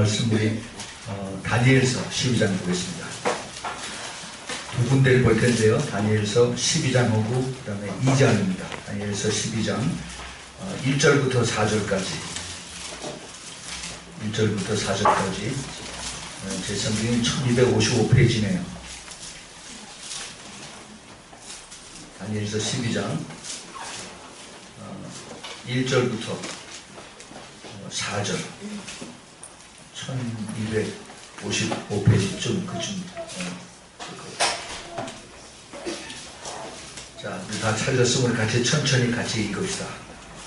말씀 우리 다니엘서 12장 보겠습니다. 두 군데를 볼 텐데요. 다니엘서 12장하고 그 다음에 2장입니다. 다니엘서 12장 1절부터 4절까지 제 성경이 1255페이지네요. 다니엘서 12장 1절부터 4절 1255페이지쯤 그쯤. 자, 우리 다 찾았으면 같이 천천히 읽읍시다.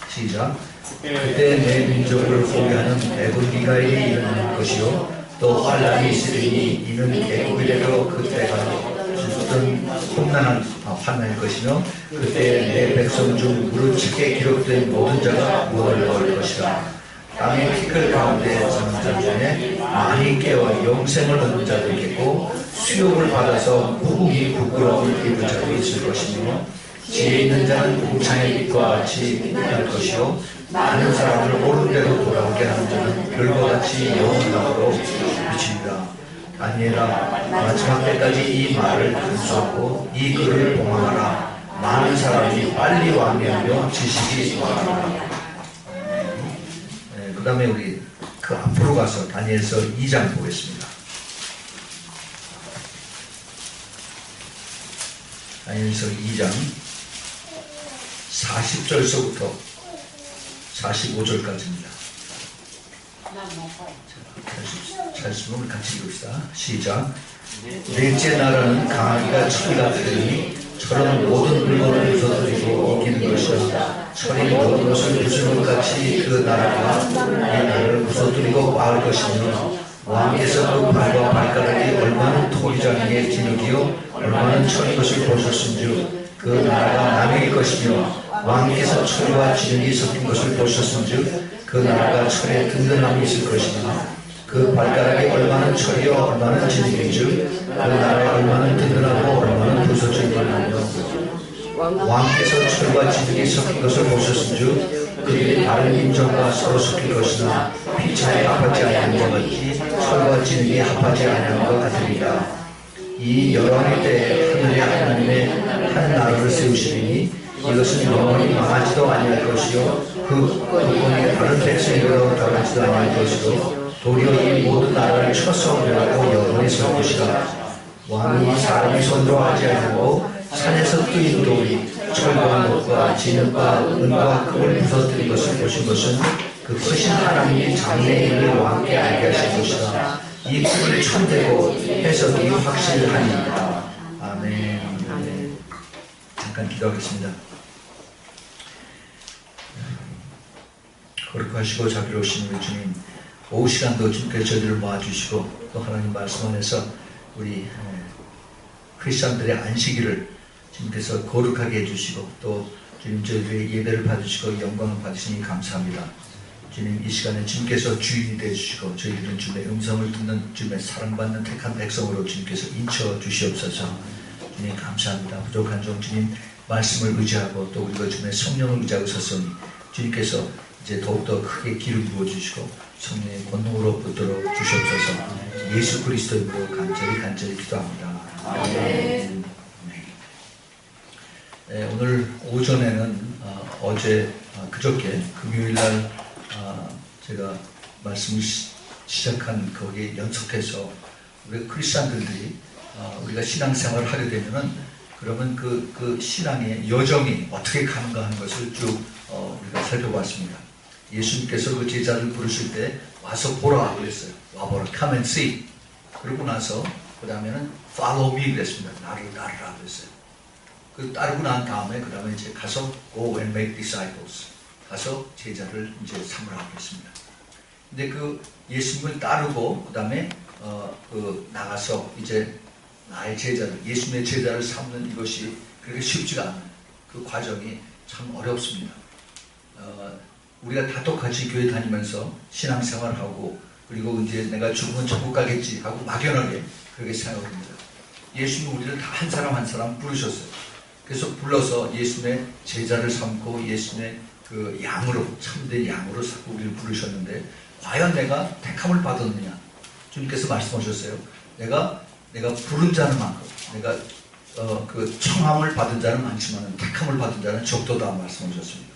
시작. 그때 내 민족을 포기하는 애굽 미가엘이 일어날 것이요 또 환란이 있으리니 이는 애굽이라도 그때가 어떤 험난한 환난일 것이며 그때 내 백성 중 무릇책에 기록된 모든 자가 무엇을 넣을 것이라. 땅의 피클 가운데 사는 자 중에 많이 깨어 영생을 얻는 자도 있겠고 수욕을 받아서 무궁히 부끄러움을 입은 자도 있을 것이며 지혜 있는 자는 궁창의 빛과 같이 빛날 것이요 많은 사람을 옳은 대로 돌아오게 하는 자는 별과 같이 영원함으로 비치리라. 다니엘아, 마지막 때까지 이 말을 간수하고 이 글을 봉황하라. 많은 사람이 빨리 완비하며 지식이 많아라. 그 다음에 우리 그 앞으로 가서 다니엘서 2장 보겠습니다. 다니엘서 2장 40절서부터 45절까지입니다. 잘 같이 읽읍시다. 시작. 넷째 나라는 강하기가 철이가 되니 철은 모든 물건을 부서뜨리고 이기는 것이요 철이 모든 것을 부수는 것 같이 그 나라가 이 나라를 부서뜨리고 마을 것이며 왕께서 그 발과 발가락이 얼마나 토기장에 진흙이요 얼마나 철인 것을 보셨은즉 그 나라가 남일 것이며 왕께서 철과 진흙이 섞인 것을 보셨은즉 그 나라가 철에 든든함이 있을 것이며 그 발가락이 얼마나 철이요 얼마나 진흙인즉 그 나라에 얼마나 든든하고 얼마나 부서질 것이며 왕께서 철과 진흙이 섞인 것을 보셨은즉 그들이 다른 인종과 서로 섞일 것이나 피차에 합하지 아니한 것 같이 철과 진흙이 합하지 아니한 것 같으리라. 이 여러분의 때에 하늘의 하나님의 한 나라를 세우시리니 이것은 영원히 망하지도 아니할 것이요 그 국권이 다른 백성으로 다르지도 아니할 것이요 도리어 이 모든 나라를 첫 성으로 영원히 설 것이라. 왕이 사람이 손으로 하지 아니하고 산에서 뜨인 돌이 철과 녹과 진흙과 은과 금을 부서뜨린 것을 보신 것은 그 크신 하나님이 장래일을 왕께 알게 하신 것이라. 이 글을 천대고 해석이 확실하니이다. 아멘. 잠깐 기도하겠습니다. 거룩하시고 자비로우신 우리 주님, 오후 시간도 주님께서 저희들을 모아주시고 또 하나님 말씀 안에서 우리 크리스찬들의 안식일을 주님께서 거룩하게 해주시고 또 주님 저희들의 예배를 받으시고 영광을 받으시니 감사합니다. 주님 이 시간에 주님께서 주인이 되어주시고 저희들은 주님의 음성을 듣는 주님의 사랑받는 택한 백성으로 주님께서 인쳐 주시옵소서. 주님 감사합니다. 부족한 종 주님 말씀을 의지하고 또 우리가 주님의 성령을 의지하고 섰으니 주님께서 이제 더욱더 크게 기름 부어주시고 성령의 권능으로 붙들어 주시옵소서. 예수 그리스도이로 간절히 기도합니다. 아멘. 오늘 오전에는 어제 그저께 금요일날 제가 말씀을 시작한 거기에 연속해서 우리 크리스찬들이 우리가 신앙생활을 하게 되면은 그러면 그 신앙의 여정이 어떻게 가는가 하는 것을 쭉 우리가 살펴봤습니다. 예수님께서 그 제자를 부르실 때 와서 보라 그랬어요. 와보라, come and see. 그러고 나서 그 다음에는 follow me 그랬습니다. 나를 따르라 그랬어요. 그 따르고 난 다음에 그 다음에 이제 가서 go and make disciples. 가서 제자를 이제 삼으라고 했습니다. 근데 그 예수님을 따르고 그 다음에 나가서 이제 나의 제자를, 예수님의 제자를 삼는 이것이 그렇게 쉽지가 않아요. 그 과정이 참 어렵습니다. 우리가 다 똑같이 교회 다니면서 신앙생활을 하고 그리고 이제 내가 죽으면 천국 가겠지 하고 막연하게 그렇게 생각합니다. 예수님은 우리를 다 한 사람 한 사람 부르셨어요. 그래서 불러서 예수님의 제자를 삼고 예수님의 그 양으로, 참된 양으로 삼고 우리를 부르셨는데 과연 내가 택함을 받았느냐? 주님께서 말씀하셨어요. 내가 부른 자는 많고, 내가 그 청함을 받은 자는 많지만 택함을 받은 자는 적도다 말씀하셨습니다.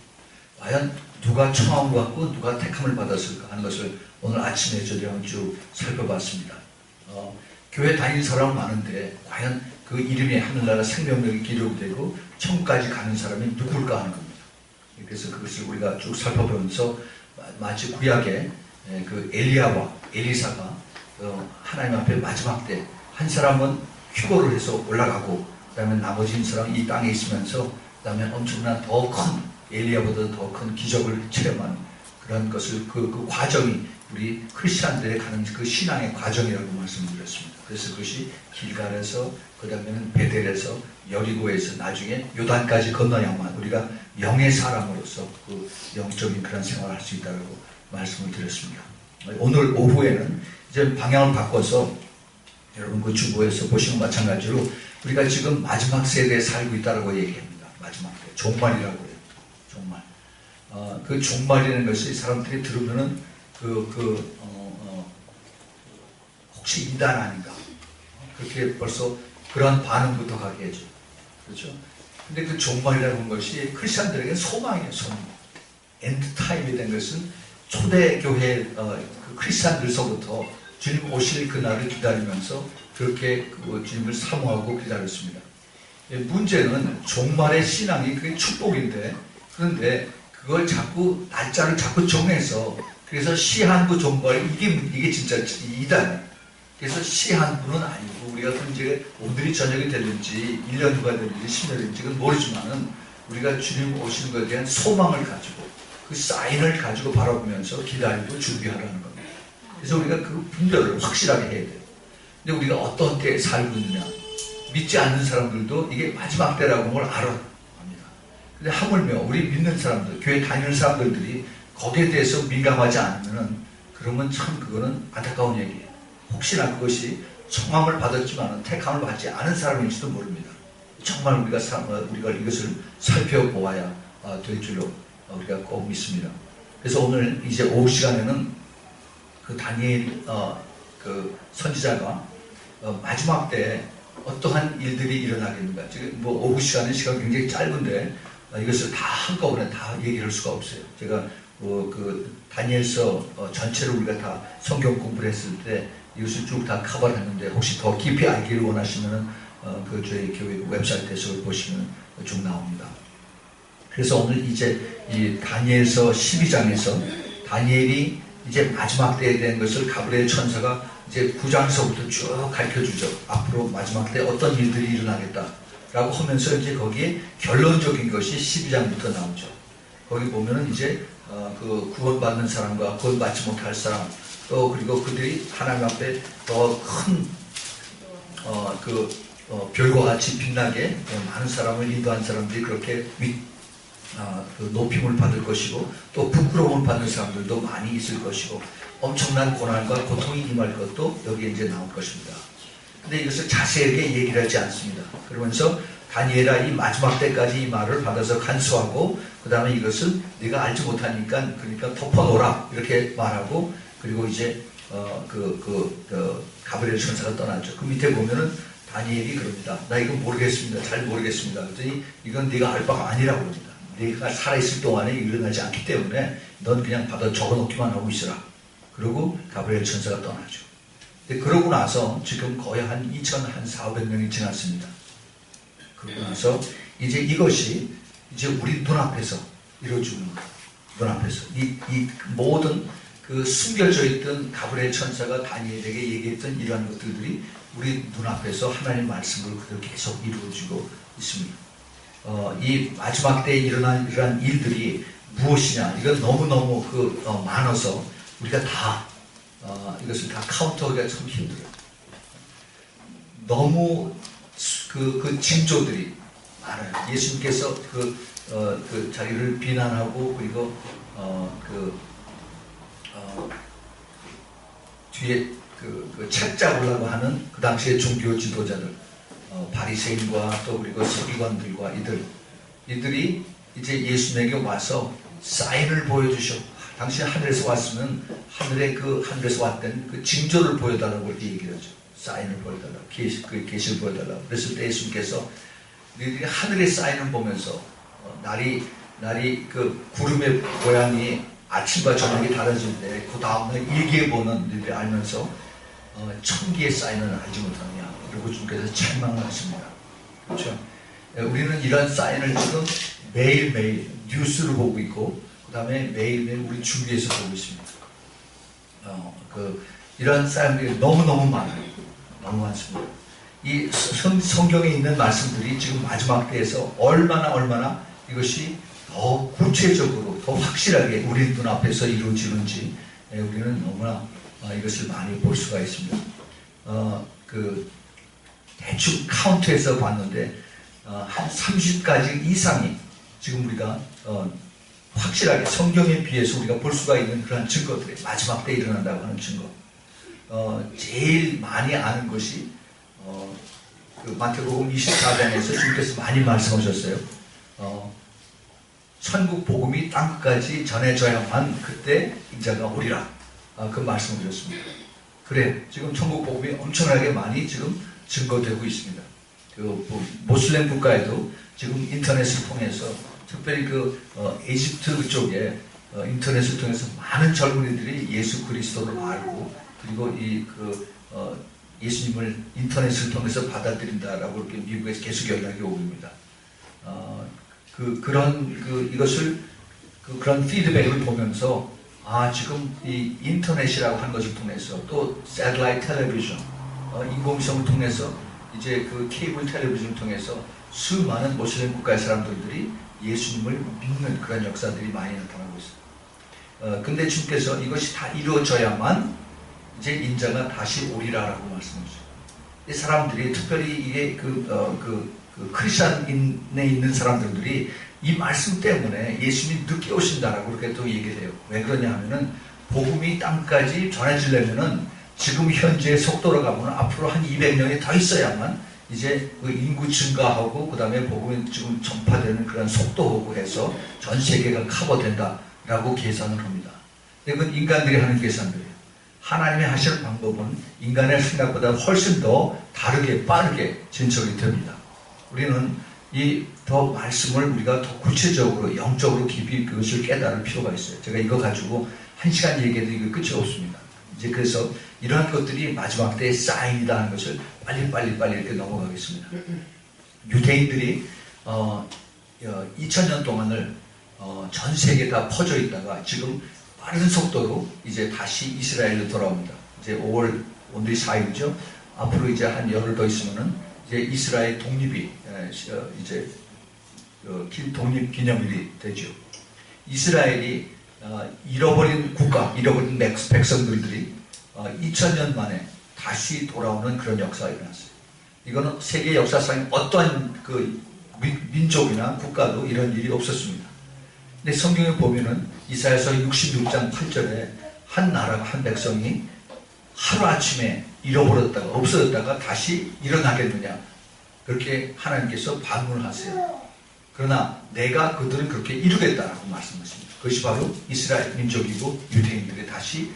과연 누가 청함을 받고 누가 택함을 받았을까 하는 것을 오늘 아침에 저희랑 쭉 살펴봤습니다. 교회 다니는 사람은 많은데 과연 그 이름이 하늘나라 생명력이 기록되고 천국까지 가는 사람이 누굴까 하는 겁니다. 그래서 그것을 우리가 쭉 살펴보면서 마치 구약의 그 엘리야와 엘리사가 하나님 앞에 마지막 때 한 사람은 휴거를 해서 올라가고 그 다음에 나머지 사람은 이 땅에 있으면서 그 다음에 엄청난 더 큰 엘리야보다 더 큰 기적을 체험하는 그런 것을 그 과정이 우리 크리스찬들에 가는 그 신앙의 과정이라고 말씀드렸습니다. 그래서 그것이 길갈에서 그 다음에는 베델에서 여리고에서 나중에 요단까지 건너야만 우리가 영의 사람으로서 그 영적인 그런 생활을 할 수 있다고 말씀을 드렸습니다. 오늘 오후에는 이제 방향을 바꿔서 여러분 그 주보에서 보시면 마찬가지로 우리가 지금 마지막 세대에 살고 있다고 얘기합니다. 마지막 때 종말이라고 해요. 종말. 그 종말이라는 것이 사람들이 들으면은 혹시 이단 아닌가? 그렇게 벌써 그러한 반응부터 가게 해줘. 그렇죠? 근데 그 종말이라는 것이 크리스천들에게 소망이에요, 소망. 엔드타임이 된 것은 초대교회 그 크리스천들서부터 주님 오실 그날을 기다리면서 그렇게 그 주님을 사모하고 기다렸습니다. 문제는 종말의 신앙이 그게 축복인데, 그런데 그걸 자꾸 날짜를 자꾸 정해서 그래서 시한부 종말 이게 진짜 이단이에요. 그래서 시한부는 아니고 우리가 이제 오늘이 저녁이 되든지 1년 후가 되든지 10년 되든지 그건 모르지만은 우리가 주님 오시는 것에 대한 소망을 가지고 그 사인을 가지고 바라보면서 기다리고 준비하라는 겁니다. 그래서 우리가 그 분별을 확실하게 해야 돼요. 근데 우리가 어떤 때에 살고 있느냐, 믿지 않는 사람들도 이게 마지막 때라고 하는 걸 알아야 합니다. 근데 하물며 우리 믿는 사람들, 교회 다니는 사람들이 거기에 대해서 민감하지 않으면은 그러면 참 그거는 안타까운 얘기예요. 혹시나 그것이 청함을 받았지만 택함을 받지 않은 사람일지도 모릅니다. 정말 우리가 이것을 살펴보아야 될 줄로 우리가 꼭 믿습니다. 그래서 오늘 이제 오후 시간에는 그 다니엘 그 선지자가 마지막 때 어떠한 일들이 일어나겠는가. 지금 뭐 오후 시간은 시간이 굉장히 짧은데 이것을 다 한꺼번에 다 얘기할 수가 없어요. 제가 그 다니엘서 전체를 우리가 다 성경 공부를 했을 때 이것을 쭉 다 커버를 했는데 혹시 더 깊이 알기를 원하시면은 그 저희 교회 웹사이트에서 보시면 쭉 나옵니다. 그래서 오늘 이제 이 다니엘서 12장에서 다니엘이 이제 마지막 때에 대한 것을 가브리엘 천사가 이제 9장서부터 쭉 가르쳐주죠. 앞으로 마지막 때 어떤 일들이 일어나겠다라고 하면서 이제 거기에 결론적인 것이 12장부터 나오죠. 거기 보면은 이제 그 구원받는 사람과 구원받지 못할 사람 또 그리고 그들이 하나님 앞에 더 큰 별과 같이 빛나게 많은 사람을 인도한 사람들이 그렇게 그 높임을 받을 것이고 또 부끄러움을 받는 사람들도 많이 있을 것이고 엄청난 고난과 고통이 임할 것도 여기에 이제 나올 것입니다. 근데 이것을 자세하게 얘기를 하지 않습니다. 그러면서 다니엘아 이 마지막 때까지 이 말을 받아서 간수하고 그 다음에 이것을 네가 알지 못하니까 그러니까 덮어놓으라 이렇게 말하고 그리고 이제 가브리엘 천사가 떠났죠. 그 밑에 보면은 다니엘이 그럽니다. 나 이거 모르겠습니다. 잘 모르겠습니다. 그랬더니 이건 네가 알 바가 아니라고 합니다. 네가 살아있을 동안에 일어나지 않기 때문에 넌 그냥 받아 적어놓기만 하고 있으라. 그리고 가브리엘 천사가 떠나죠. 근데 그러고 나서 지금 거의 한 2,400명이 지났습니다. 그러고 나서 이제 이것이 이제 우리 눈앞에서 이루어지는 거예요. 눈앞에서. 이 모든 그 숨겨져 있던 가브리엘 천사가 다니엘에게 얘기했던 이러한 것들이 우리 눈앞에서 하나님의 말씀으로 그대로 계속 이루어지고 있습니다. 이 마지막 때에 일어난 이러한 일들이 무엇이냐. 이건 너무너무 많아서 우리가 다 이것을 다 카운터하기가 참 힘들어요. 너무 그 징조들이 많아요. 예수님께서 자기를 비난하고 그리고 뒤에 책 잡으려고 하는 그 당시의 종교 지도자들, 바리새인과 또 그리고 서기관들과 이들이 이제 예수님에게 와서 사인을 보여주셔 당신 하늘에서 왔으면 하늘에서 왔던 그 징조를 보여달라고 그렇게 얘기를 하죠. 사인을 보여달라고, 계시를 보여달라고. 그랬을 때 예수님께서 너희들이 하늘의 사인을 보면서 날이 그 구름의 모양이 아침과 저녁이 다르진데 그 다음날 일기에 보는 너희들이 알면서 천기의 사인을 알지 못하느냐. 그리고 주님께서 책망을 하십니다. 그렇죠? 우리는 이런 사인을 지금 매일매일 뉴스를 보고 있고 그 다음에 매일매일 우리 주위에서 보고 있습니다. 이런 사인들이 너무너무 많아요. 너무 많습니다. 이 성경에 있는 말씀들이 지금 마지막 때에서 얼마나 이것이 더 구체적으로 더 확실하게 우리 눈앞에서 이루어지는지 우리는 너무나 이것을 많이 볼 수가 있습니다. 대충 카운트해서 봤는데 한 30가지 이상이 지금 우리가 확실하게 성경에 비해서 우리가 볼 수가 있는 그런 증거들이 마지막 때 일어난다고 하는 증거. 제일 많이 아는 것이 그 마태복음 24장에서 주님께서 많이 말씀하셨어요. 천국 복음이 땅끝까지 전해져야만 그때 인자가 오리라. 그 말씀을 드렸습니다. 그래, 지금 천국 복음이 엄청나게 많이 지금 증거되고 있습니다. 모슬렘 국가에도 지금 인터넷을 통해서 특별히 이집트 그쪽에 인터넷을 통해서 많은 젊은이들이 예수 그리스도를 알고 그리고 예수님을 인터넷을 통해서 받아들인다라고 이렇게 미국에서 계속 연락이 오고 있습니다. 그런 피드백을 보면서 지금 이 인터넷이라고 하는 것을 통해서 또 샌들라이트 텔레비전 인공위성을 통해서 이제 그 케이블 텔레비전을 통해서 수많은 모슬렘 국가의 사람들이 예수님을 믿는 그런 역사들이 많이 나타나고 있어요. 근데 주님께서 이것이 다 이루어져야만 이제 인자가 다시 오리라라고 말씀하셨어요. 이 사람들이 특별히 이게 크리스천인에 있는 사람들이 이 말씀 때문에 예수님이 늦게 오신다라고 그렇게 또 얘기를 해요. 왜 그러냐 하면은 복음이 땅까지 전해지려면은 지금 현재의 속도로 가면 앞으로 한 200년이 더 있어야만 이제 그 인구 증가하고 그 다음에 복음이 지금 전파되는 그런 속도하고 해서 전 세계가 커버된다라고 계산을 합니다. 그건 인간들이 하는 계산들이에요. 하나님이 하시는 방법은 인간의 생각보다 훨씬 더 다르게 빠르게 진척이 됩니다. 우리는 이 더 말씀을 우리가 더 구체적으로 영적으로 깊이 그것을 깨달을 필요가 있어요. 제가 이거 가지고 1시간 얘기해도 이거 끝이 없습니다. 이제 그래서 이러한 것들이 마지막 때의 사인이다 하는 것을 빨리 이렇게 넘어가겠습니다. 유대인들이 2000년 동안을 전 세계에 다 퍼져 있다가 지금 빠른 속도로 이제 다시 이스라엘로 돌아옵니다. 이제 5월 오늘이 4일이죠. 앞으로 이제 한 열흘 더 있으면은 이제 이스라엘 독립이 이제 독립기념일이 되죠. 이스라엘이 잃어버린 국가, 잃어버린 백성들이 2000년 만에 다시 돌아오는 그런 역사가 일어났어요. 이거는 세계 역사상 어떠한 민족이나 국가도 이런 일이 없었습니다. 근데 성경에 보면은 이사야서 66장 8절에 한 나라가 한 백성이 하루아침에 잃어버렸다가 없어졌다가 다시 일어나겠느냐 그렇게 하나님께서 반문을 하세요. 그러나 내가 그들은 그렇게 이루겠다라고 말씀하십니다. 그것이 바로 이스라엘 민족이고 유대인들이 다시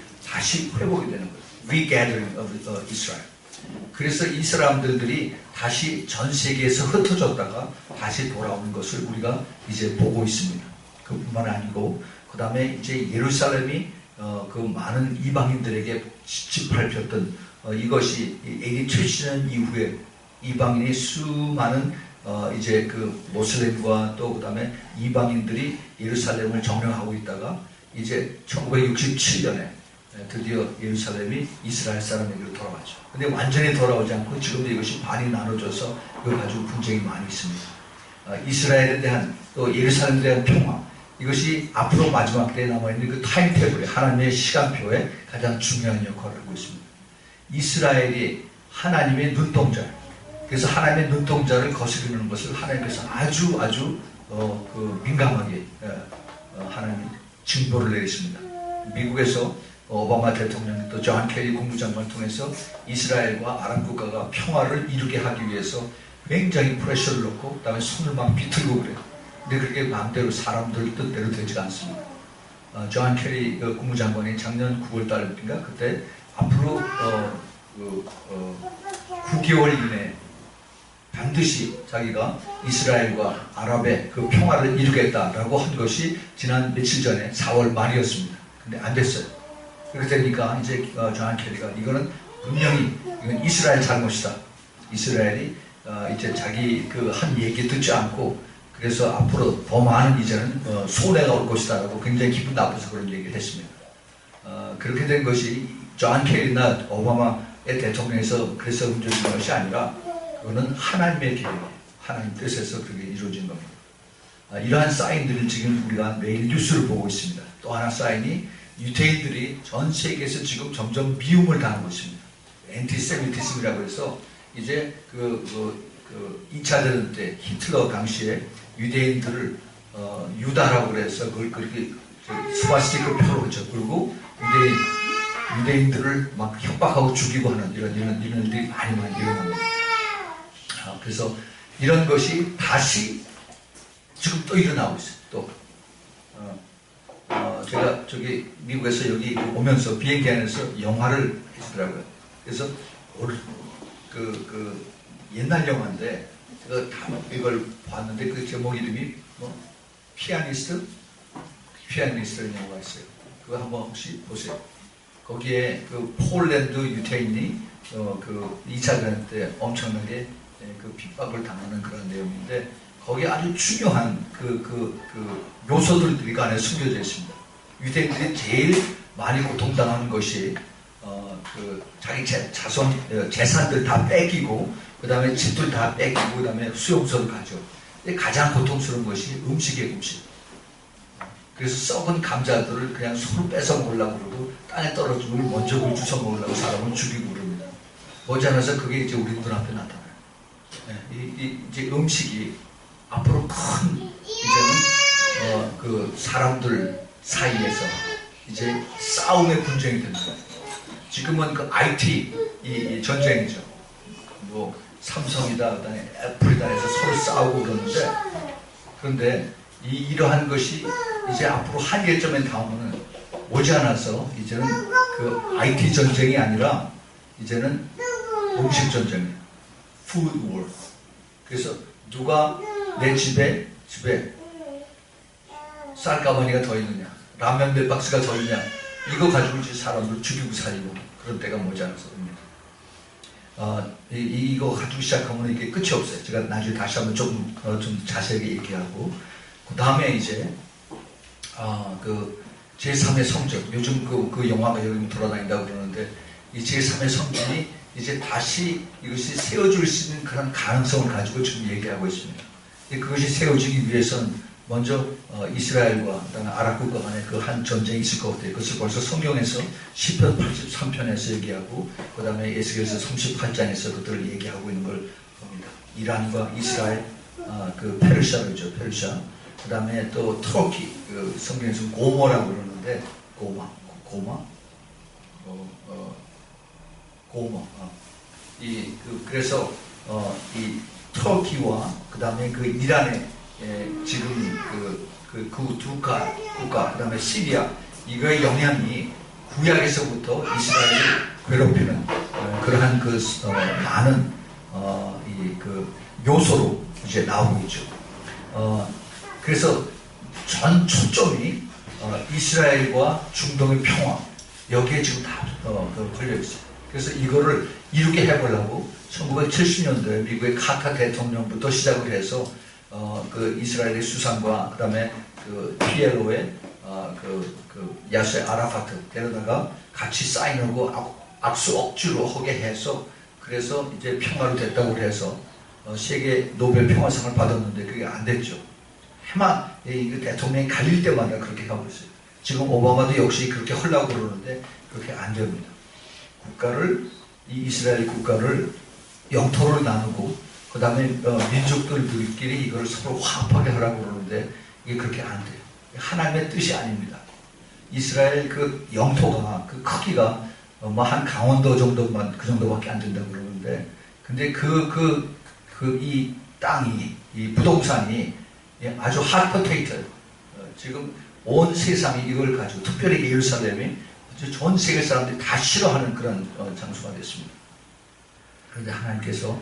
회복이 되는 거예요. Regathering of Israel. 그래서 이 사람들이 다시 전 세계에서 흩어졌다가 다시 돌아오는 것을 우리가 이제 보고 있습니다. 그뿐만 아니고 그 다음에 이제 예루살렘이 그 많은 이방인들에게 짓밟혔던 이것이 AD 70년 이후에 이방인이 수많은 이제 그 모슬렘과 또 그 다음에 이방인들이 예루살렘을 점령하고 있다가 이제 1967년에 드디어 예루살렘이 이스라엘 사람에게로 돌아왔죠. 근데 완전히 돌아오지 않고 지금도 이것이 반이 나눠져서 이걸 가지고 분쟁이 많이 있습니다. 이스라엘에 대한 또 예루살렘에 대한 평화 이것이 앞으로 마지막 때에 남아있는 그 타임테이블에 하나님의 시간표에 가장 중요한 역할을 하고 있습니다. 이스라엘이 하나님의 눈동자 그래서 하나님의 눈동자를 거스르는 것을 하나님께서 아주 민감하게 하나님 징벌을 내리십니다. 미국에서 오바마 대통령 또 존 케리 국무장관을 통해서 이스라엘과 아랍 국가가 평화를 이루게 하기 위해서 굉장히 프레셔를 넣고 그다음에 손을 막 비틀고 그래요. 근데 그게 마음대로 사람들 뜻대로 되지 않습니다. 존 캐리 국무장관이 작년 9월달인가 그때 앞으로 9개월 이내에 반드시 자기가 이스라엘과 아랍의 그 평화를 이루겠다라고 한 것이 지난 며칠 전에 4월 말이었습니다. 근데 안 됐어요. 그렇게 되니까 이제 존 캐리가 이거는 분명히 이건 이스라엘 잘못이다. 이스라엘이 이제 자기 그 한 얘기 듣지 않고 그래서 앞으로 더 많은 이제는 손해가 올 것이다 라고 굉장히 기분 나빠서 그런 얘기를 했습니다. 그렇게 된 것이 존 캐리나 오바마의 대통령에서 그래서 문제된 것이 아니라 그거는 하나님의 계획이에요. 하나님 뜻에서 그렇게 이루어진 겁니다. 이러한 사인들을 지금 우리가 매일 뉴스를 보고 있습니다. 또 하나 사인이 유대인들이 전 세계에서 지금 점점 미움을 당하고 있습니다. 엔티세미티즘이라고 해서 이제 2차 대전 때 히틀러 당시에 유대인들을 유다라고 그래서 그걸 그렇게 스와스티크 표로 그죠. 그리고 유대인들을 막 협박하고 죽이고 하는 이런 일들이 많이 일어납니다. 그래서 이런 것이 다시 지금 또 일어나고 있어요. 또 제가 저기 미국에서 여기 오면서 비행기 안에서 영화를 해주더라고요. 그래서 그 옛날 영화인데 제가 다 이걸 봤는데 그 제목 이름이 피아니스트라는 영화가 있어요. 그거 한번 혹시 보세요. 거기에 그 폴란드 유태인이 그 2차 대전 때 엄청나게 그 핍박을 당하는 그런 내용인데 거기에 아주 중요한 그 요소들이 그 안에 숨겨져 있습니다. 유대인들이 제일 많이 고통당하는 것이 그 자기 재산들 다 뺏기고 그 다음에 집들 다 뺏기고 그 다음에 수용소를 가죠. 가장 고통스러운 것이 음식이에요. 음식. 그래서 썩은 감자들을 그냥 손으로 뺏어 먹으려고 그러고 땅에 떨어지면 먼저 그걸 주워 먹으려고 사람을 죽이고 그럽니다. 머지않아서 그게 이제 우리 눈앞에 나타나요. 이제 음식이 앞으로 큰 이제는 그 사람들 사이에서 이제 싸움의 분쟁이 되는 거예요. 지금은 그 IT 이 전쟁이죠. 뭐 삼성이다, 그다음에 애플이다 해서 서로 싸우고 그러는데 그런데 이러한 것이 이제 앞으로 한계점에 닿으면은 오지않아서 이제는 그 IT 전쟁이 아니라 이제는 음식 전쟁이에요. Food war. 그래서 누가 내 집에 쌀가마니가 더 있느냐, 라면 몇 박스가 더 있냐, 이거 가지고 이제 사람들 죽이고 살리고 그런 때가 머지않아서 옵니다. 이거 가지고 시작하면 이게 끝이 없어요. 제가 나중에 다시 한번 좀 자세하게 얘기하고 그 다음에 이제 그 제3의 성전, 요즘 그 영화가 여기 돌아다닌다고 그러는데 이 제3의 성전이 이제 다시 이것이 세워질 수 있는 그런 가능성을 가지고 지금 얘기하고 있습니다. 그것이 세워지기 위해서는 먼저 이스라엘과 그다음에 아랍 국가 간에 그 한 전쟁이 있을 것 같아요. 그것을 벌써 성경에서 시편 83편에서 얘기하고 그 다음에 에스겔서 38장에서 그들을 얘기하고 있는 걸 봅니다. 이란과 이스라엘, 그 페르시아죠, 페르시아. 그 다음에 또 터키, 그 성경에서 고모라고 그러는데 고마. 그래서 이 터키와 그 다음에 그 이란의 지금 그 두 국가, 그 다음에 시리아, 이거의 영향이 구약에서부터 이스라엘을 괴롭히는 그러한 많은 그 요소로 이제 나오고 있죠. 그래서 전 초점이 이스라엘과 중동의 평화, 여기에 지금 다 걸려 있어요. 그래서 이거를 이루게 해보려고 1970년도에 미국의 카타 대통령부터 시작을 해서 그 이스라엘의 수상과 그 다음에 그 PLO의 그 야세 아라파트 데려다가 같이 사인하고 악수 억지로 하게 해서 그래서 이제 평화로 됐다고 해서 세계 노벨 평화상을 받았는데 그게 안 됐죠. 해만 이 대통령이 갈릴 때마다 그렇게 가고 있어요. 지금 오바마도 역시 그렇게 하려고 그러는데 그렇게 안 됩니다. 이 이스라엘 국가를 영토를 나누고 그 다음에 민족들끼리 이걸 서로 화합하게 하라고 그러는데 이게 그렇게 안 돼요. 하나님의 뜻이 아닙니다. 이스라엘 그 영토가 그 크기가 한 강원도 정도만 그 정도밖에 안 된다고 그러는데 근데 이 땅이 이 부동산이 아주 핫포테이터 지금 온 세상이 이걸 가지고 특별히 예루살렘이 전 세계 사람들이 다 싫어하는 그런 장소가 됐습니다. 그런데 하나님께서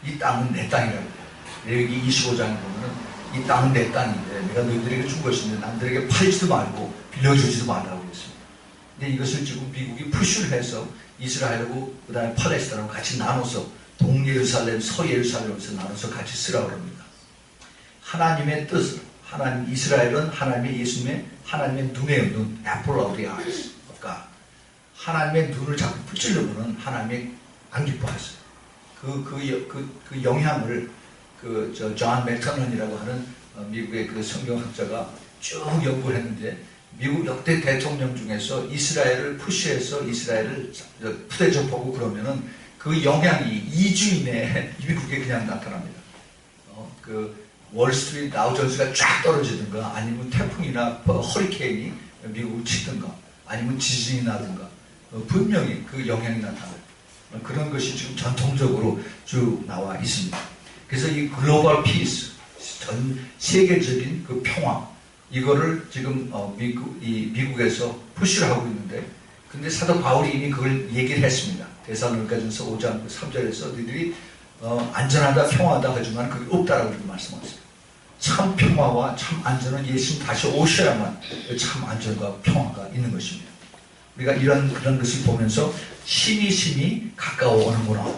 이 땅은 내 땅이라고 해요. 여기 25장에 보면은 이 땅은 내 땅인데 내가 너희들에게 준 것인데 남들에게 팔지도 말고 빌려주지도 말라고 했습니다. 근데 이것을 지금 미국이 푸시를 해서 이스라엘하고 그 다음에 팔레스타인하고 같이 나눠서 동예루살렘, 서예루살렘에서 나눠서 같이 쓰라고 합니다. 하나님의 뜻을, 하나님, 이스라엘은 하나님의 예수님의 하나님의 눈의 눈, apple of the eyes. 그러니까 하나님의 눈을 자꾸 붙이려고는 하나님의 안 기뻐하세요. 그 영향을 존 맥터넌이라고 하는 미국의 그 성경학자가 쭉 연구를 했는데 미국 역대 대통령 중에서 이스라엘을 푸시해서 이스라엘을 푸대접하고 그러면은 그 영향이 2주 이내에 미국에 그냥 나타납니다. 그 월스트리트 다우존스가 쫙 떨어지든가 아니면 태풍이나 허리케인이 미국을 치든가 아니면 지진이 나든가 분명히 그 영향이 나타나요. 그런 것이 지금 전통적으로 쭉 나와 있습니다. 그래서 이 글로벌 피스, 전 세계적인 그 평화, 이거를 지금 미국에서 푸시를 하고 있는데, 근데 사도 바울이 이미 그걸 얘기를 했습니다. 데살로니가전서 5장 3절에서 너희들이 안전하다, 평화하다 하지만 그게 없다라고 말씀하셨어요. 참 평화와 참 안전은 예수님 다시 오셔야만 참 안전과 평화가 있는 것입니다. 우리가 그런 것을 보면서 심히 가까워 오는구나.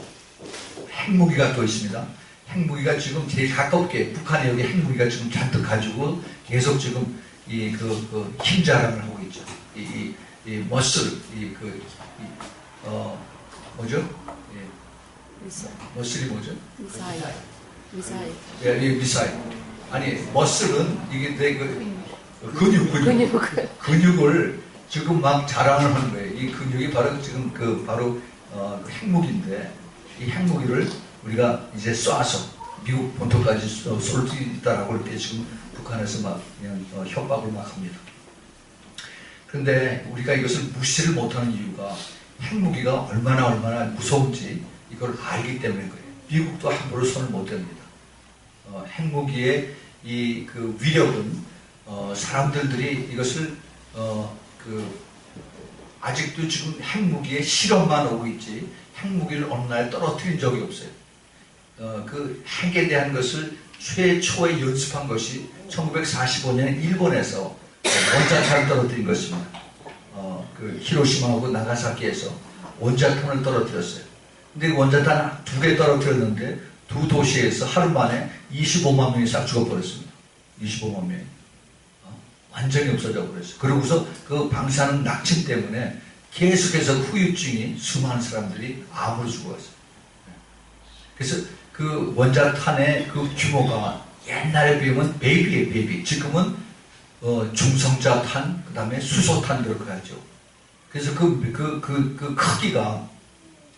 핵무기가 또 있습니다. 핵무기가 지금 제일 가깝게 북한에 여기 핵무기가 지금 잔뜩 가지고 계속 지금 힘 자랑을 하고 있죠. 이 머슬 뭐죠? 머슬이 뭐죠? 미사일. 예, 미사일. 아니 머슬은 이게 내 근육을 지금 막 자랑을 하는 거예요. 이 근육이 바로 지금 바로 핵무기인데 이 핵무기를 우리가 이제 쏴서 미국 본토까지 쏠 수 있다라고 할 때 지금 북한에서 막 그냥 협박을 막 합니다. 그런데 우리가 이것을 무시를 못하는 이유가 핵무기가 얼마나 무서운지 이걸 알기 때문에 그래요. 미국도 함부로 손을 못 댑니다. 핵무기의 그 위력은 사람들이 이것을 아직도 지금 핵무기의 실험만 오고 있지 핵무기를 어느 날 떨어뜨린 적이 없어요. 그 핵에 대한 것을 최초에 연습한 것이 1945년에 일본에서 원자탄을 떨어뜨린 것입니다. 그 히로시마하고 나가사키에서 원자탄을 떨어뜨렸어요. 근데 원자탄 2개 떨어뜨렸는데 두 도시에서 하루 만에 25만 명이 싹 죽어버렸습니다. 25만 명이. 완전히 없어져 버렸어요. 그러고서 그 방사능 낙침 때문에 계속해서 후유증이 수많은 사람들이 암으로 죽어갔어요. 그래서 그 원자탄의 그 규모가 옛날에 비하면 베이비. 지금은 중성자탄, 그 다음에 수소탄 그렇게 하죠. 그래서 그 크기가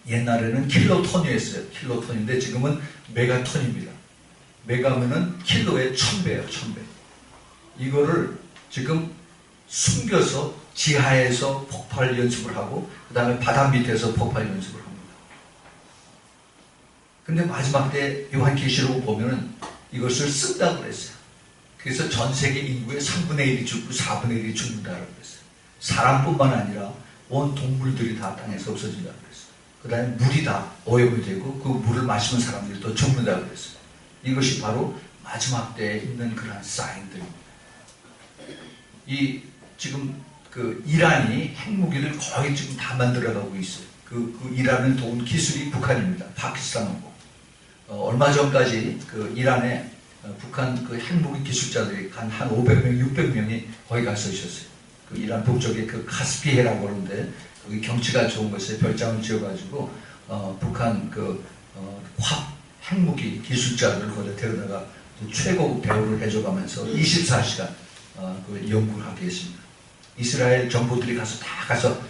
옛날에는 킬로톤이었어요. 킬로톤인데 지금은 메가톤입니다. 메가면은 킬로의 1000배예요. 1000배. 이거를 지금 숨겨서 지하에서 폭발 연습을 하고 그 다음에 바다 밑에서 폭발 연습을 합니다. 근데 마지막 때 요한계시록 보면은 이것을 쓴다고 그랬어요. 그래서 전 세계 인구의 3분의 1이 죽고 4분의 1이 죽는다고 그랬어요. 사람뿐만 아니라 온 동물들이 다 땅에서 없어진다고 그랬어요. 그 다음에 물이 다 오염이 되고 그 물을 마시는 사람들이 또 죽는다고 그랬어요. 이것이 바로 마지막 때에 있는 그런 사인들입니다. 지금 이란이 핵무기를 거의 지금 다 만들어가고 있어요. 그 이란을 도운 기술이 북한입니다. 파키스탄하고. 얼마 전까지 이란에 북한 핵무기 기술자들이 한 500명, 600명이 거기 가서 있었어요. 이란 북쪽에 카스피해라고 하는데 거기 경치가 좋은 곳에 별장을 지어가지고 북한 핵무기 기술자들을 거기다 데려다가 최고급 대우를 해줘가면서 24시간 연구를 하게 했습니다. 이스라엘 정부들이 다 가서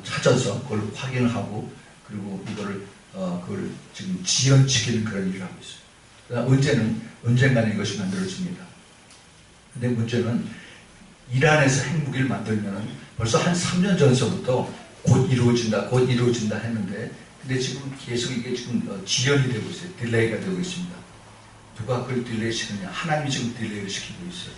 찾아서 그걸 확인을 하고 그리고 그걸 지금 지연시키는 그런 일을 하고 있어요. 언젠가는 이것이 만들어집니다. 근데 문제는 이란에서 핵무기를 만들면은 벌써 한 3년 전서부터 곧 이루어진다 했는데 근데 지금 계속 이게 지금 지연이 되고 있어요. 딜레이가 되고 있습니다. 누가 그걸 딜레이 시키느냐? 하나님이 지금 딜레이를 시키고 있어요.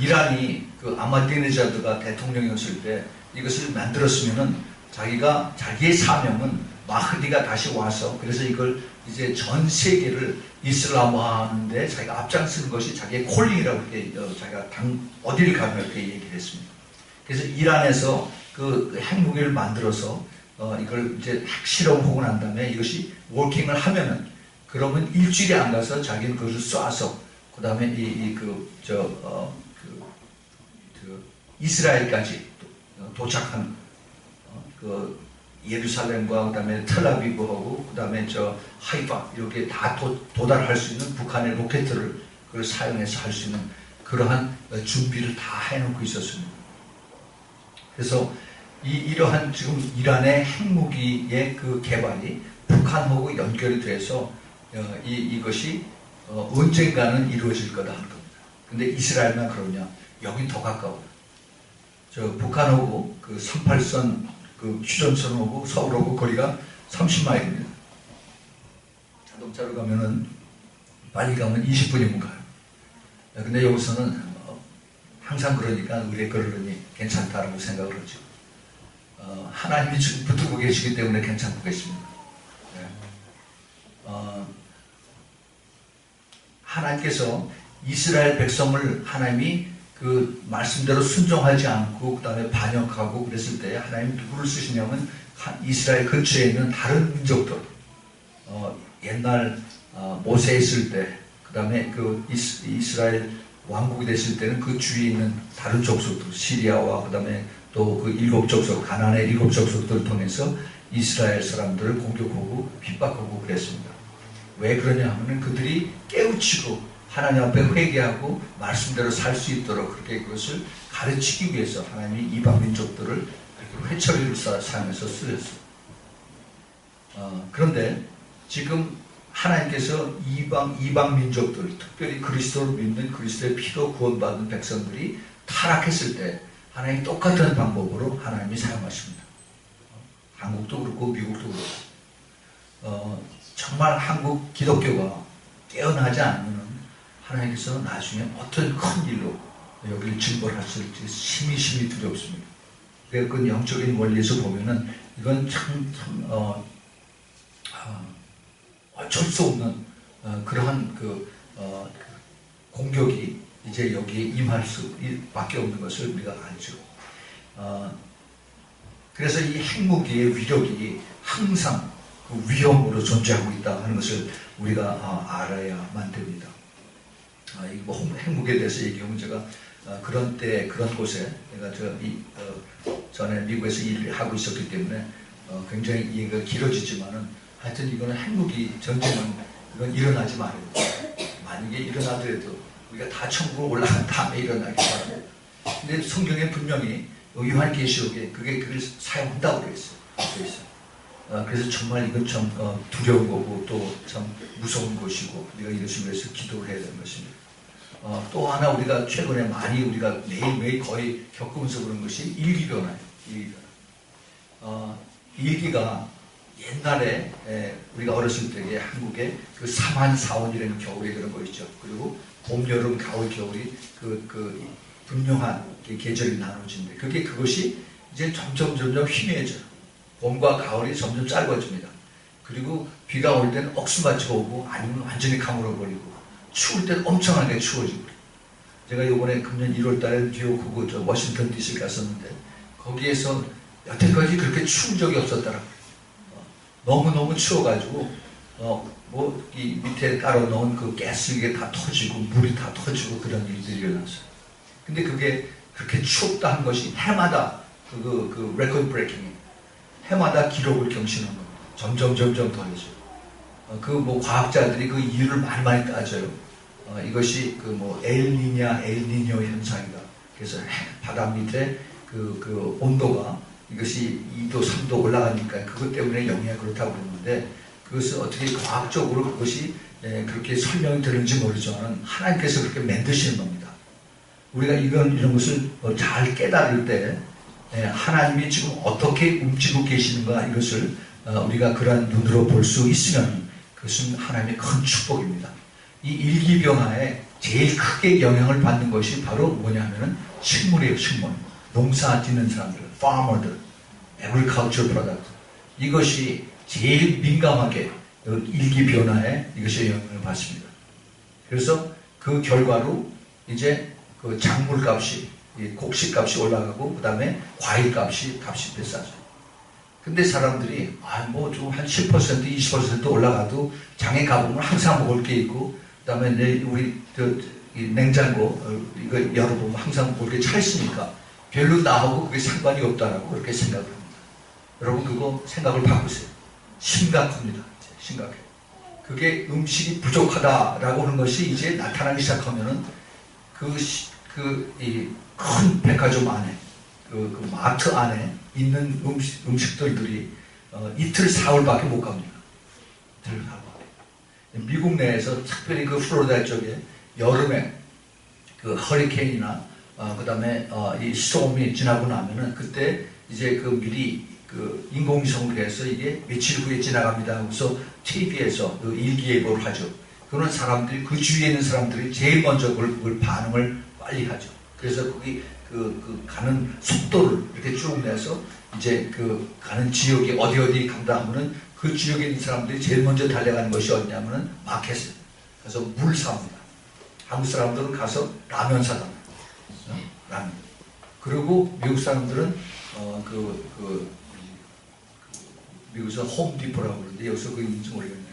이란이 그 아마디네자드가 대통령이었을 때 이것을 만들었으면은 자기의 사명은 마흐디가 다시 와서 그래서 이걸 이제 전 세계를 이슬람화하는데 자기가 앞장서는 것이 자기의 콜링이라고 이렇게 자기가 어디를 가면 이렇게 얘기를 했습니다. 그래서 이란에서 그 핵무기를 만들어서 이걸 이제 핵실험하고 난 다음에 이것이 워킹을 하면은 그러면 일주일에 안 가서 자기는 그것을 쏴서 그 다음에 이스라엘까지 도착한 그 예루살렘과 그 다음에 텔아비브하고 그 다음에 하이파 이렇게 다 도달할 수 있는 북한의 로켓들을 그걸 사용해서 할 수 있는 그러한 준비를 다 해놓고 있었습니다. 그래서 이러한 지금 이란의 핵무기의 그 개발이 북한하고 연결이 돼서 이것이 언젠가는 이루어질 거다 하는 겁니다. 근데 이스라엘만 그러냐? 여긴 더 가까워. 북한하고 그 38선 그 휴전선하고 서울하고 거리가 30마일입니다. 자동차로 가면은 빨리 가면 20분이면 가요. 근데 여기서는 항상 그러니까 의뢰 그러니 괜찮다라고 생각을 하죠. 하나님이 지금 붙들고 계시기 때문에 괜찮고 계십니다. 하나님께서 이스라엘 백성을 하나님이 그 말씀대로 순종하지 않고 그 다음에 반역하고 그랬을 때 하나님이 누구를 쓰시냐면 이스라엘 근처에 있는 다른 민족들 옛날 모세 있을 때 그 다음에 그 이스라엘 왕국이 됐을 때는 그 주위에 있는 다른 족속들 시리아와 그 다음에 또 그 7족속 가나안의 7족속들을 통해서 이스라엘 사람들을 공격하고 핍박하고 그랬습니다. 왜 그러냐 하면 그들이 깨우치고 하나님 앞에 회개하고 말씀대로 살 수 있도록 그렇게 그것을 가르치기 위해서 하나님이 이방 민족들을 회초리를 사용해서 쓰였어요. 그런데 지금 하나님께서 이방 민족들, 특별히 그리스도를 믿는 그리스도의 피로 구원받은 백성들이 타락했을 때 하나님이 똑같은 방법으로 하나님이 사용하십니다. 한국도 그렇고 미국도 그렇고 정말 한국 기독교가 깨어나지 않으면 하나님께서 나중에 어떤 큰 일로 여기를 징벌하실지 심히 두렵습니다. 그래서 그 영적인 원리에서 보면은 이건 참 어쩔 수 없는 그러한 공격이 이제 여기에 임할 수밖에 없는 것을 우리가 알죠. 그래서 이 핵무기의 위력이 항상 그 위험으로 존재하고 있다 하는 것을 우리가 알아야만 됩니다. 핵무기에 대해서 얘기하면 제가 그런 곳에 내가 전에 미국에서 일을 하고 있었기 때문에 굉장히 이해가 길어지지만은 하여튼 이거는 핵무기 전쟁은 이건 일어나지 말아요. 만약에 일어나더라도 우리가 다 천국으로 올라간 다음에 일어나기 바랍니다. 근데 성경에 분명히 요한계시록에 그걸 사용한다고 그랬어요. 그래서 정말 이건 참 두려운 거고 또 참 무서운 것이고 우리가 이것을 위해서 기도를 해야 되는 것입니다. 또 하나 우리가 최근에 많이 우리가 매일매일 거의 겪으면서 그런 것이 일기변화예요. 일기가 옛날에 우리가 어렸을 때에 한국에 그 3한 4원이라는 겨울에 그런 거 있죠. 그리고 봄, 여름, 가을, 겨울이 그 분명한 계절이 나눠진데 그것이 이제 점점 희미해져요. 봄과 가을이 점점 짧아집니다. 그리고 비가 올 때는 억수맞춰 오고 아니면 완전히 가물어버리고 추울 때는 엄청나게 추워지고. 제가 이번에 금년 1월 달에 뉴욕하고 워싱턴 DC 갔었는데 거기에서 여태까지 그렇게 추운 적이 없었더라고요. 너무너무 추워가지고 이 밑에 깔아놓은 그 가스가 다 터지고 물이 다 터지고 그런 일들이 일어났어요. 근데 그게 그렇게 춥다 한 것이 해마다 그 레코드 브레이킹이 해마다 기록을 경신한 겁니다. 점점 더해져요. 과학자들이 그 이유를 많이 따져요. 이것이 엘니뇨 현상이다. 그래서 바다 밑에 그 온도가 이것이 2도, 3도 올라가니까 그것 때문에 영향이 그렇다고 그러는데 그것은 어떻게 과학적으로 그것이 그렇게 설명이 되는지 모르지만 하나님께서 그렇게 만드시는 겁니다. 우리가 이런 것을 잘 깨달을 때 하나님이 지금 어떻게 움직이고 계시는가 이것을 우리가 그러한 눈으로 볼 수 있으면 그것은 하나님의 큰 축복입니다. 이 일기변화에 제일 크게 영향을 받는 것이 바로 뭐냐면은 식물이에요, 식물. 농사 짓는 사람들, farmer들, agriculture product. 이것이 제일 민감하게 일기 변화에 이것이 영향을 받습니다. 그래서 그 결과로 이제 그 작물 값이, 곡식 값이 올라가고, 그 다음에 과일 값이 비싸죠. 근데 사람들이, 뭐 좀 한 10%, 20% 올라가도 장에 가보면 항상 먹을 게 있고, 그 다음에 우리 이 냉장고, 이거 열어보면 항상 먹을 게 차 있으니까 별로 나하고 그게 상관이 없다라고 그렇게 생각을 합니다. 여러분, 그거 생각을 바꾸세요. 심각합니다. 심각해. 그게 음식이 부족하다라고 하는 것이 이제 나타나기 시작하면은 이 큰 백화점 안에, 그 마트 안에 있는 음식들이 이틀, 사흘밖에 못 갑니다. 이틀, 사흘밖에. 미국 내에서 특별히 그 플로리다 쪽에 여름에 그 허리케인이나 그 다음에 이 스톰이 지나고 나면은 그때 이제 그 미리 그 인공위성으로 해서 이게 며칠 후에 지나갑니다. 그래서 TV에서 그 일기예보를 하죠. 그런 사람들이, 그 주위에 있는 사람들이 제일 먼저 그걸 반응을 빨리 하죠. 그래서 거기 그 가는 속도를 이렇게 쭉 내서 이제 그 가는 지역이 어디 간다 하면은 그 지역에 있는 사람들이 제일 먼저 달려가는 것이 어디냐면은 마켓에 가서 물 삽니다. 한국 사람들은 가서 라면 사다. 라면. 그리고 미국 사람들은 미국에서 홈디포라고 그러는데 여기서 그 있는지 모르겠네요.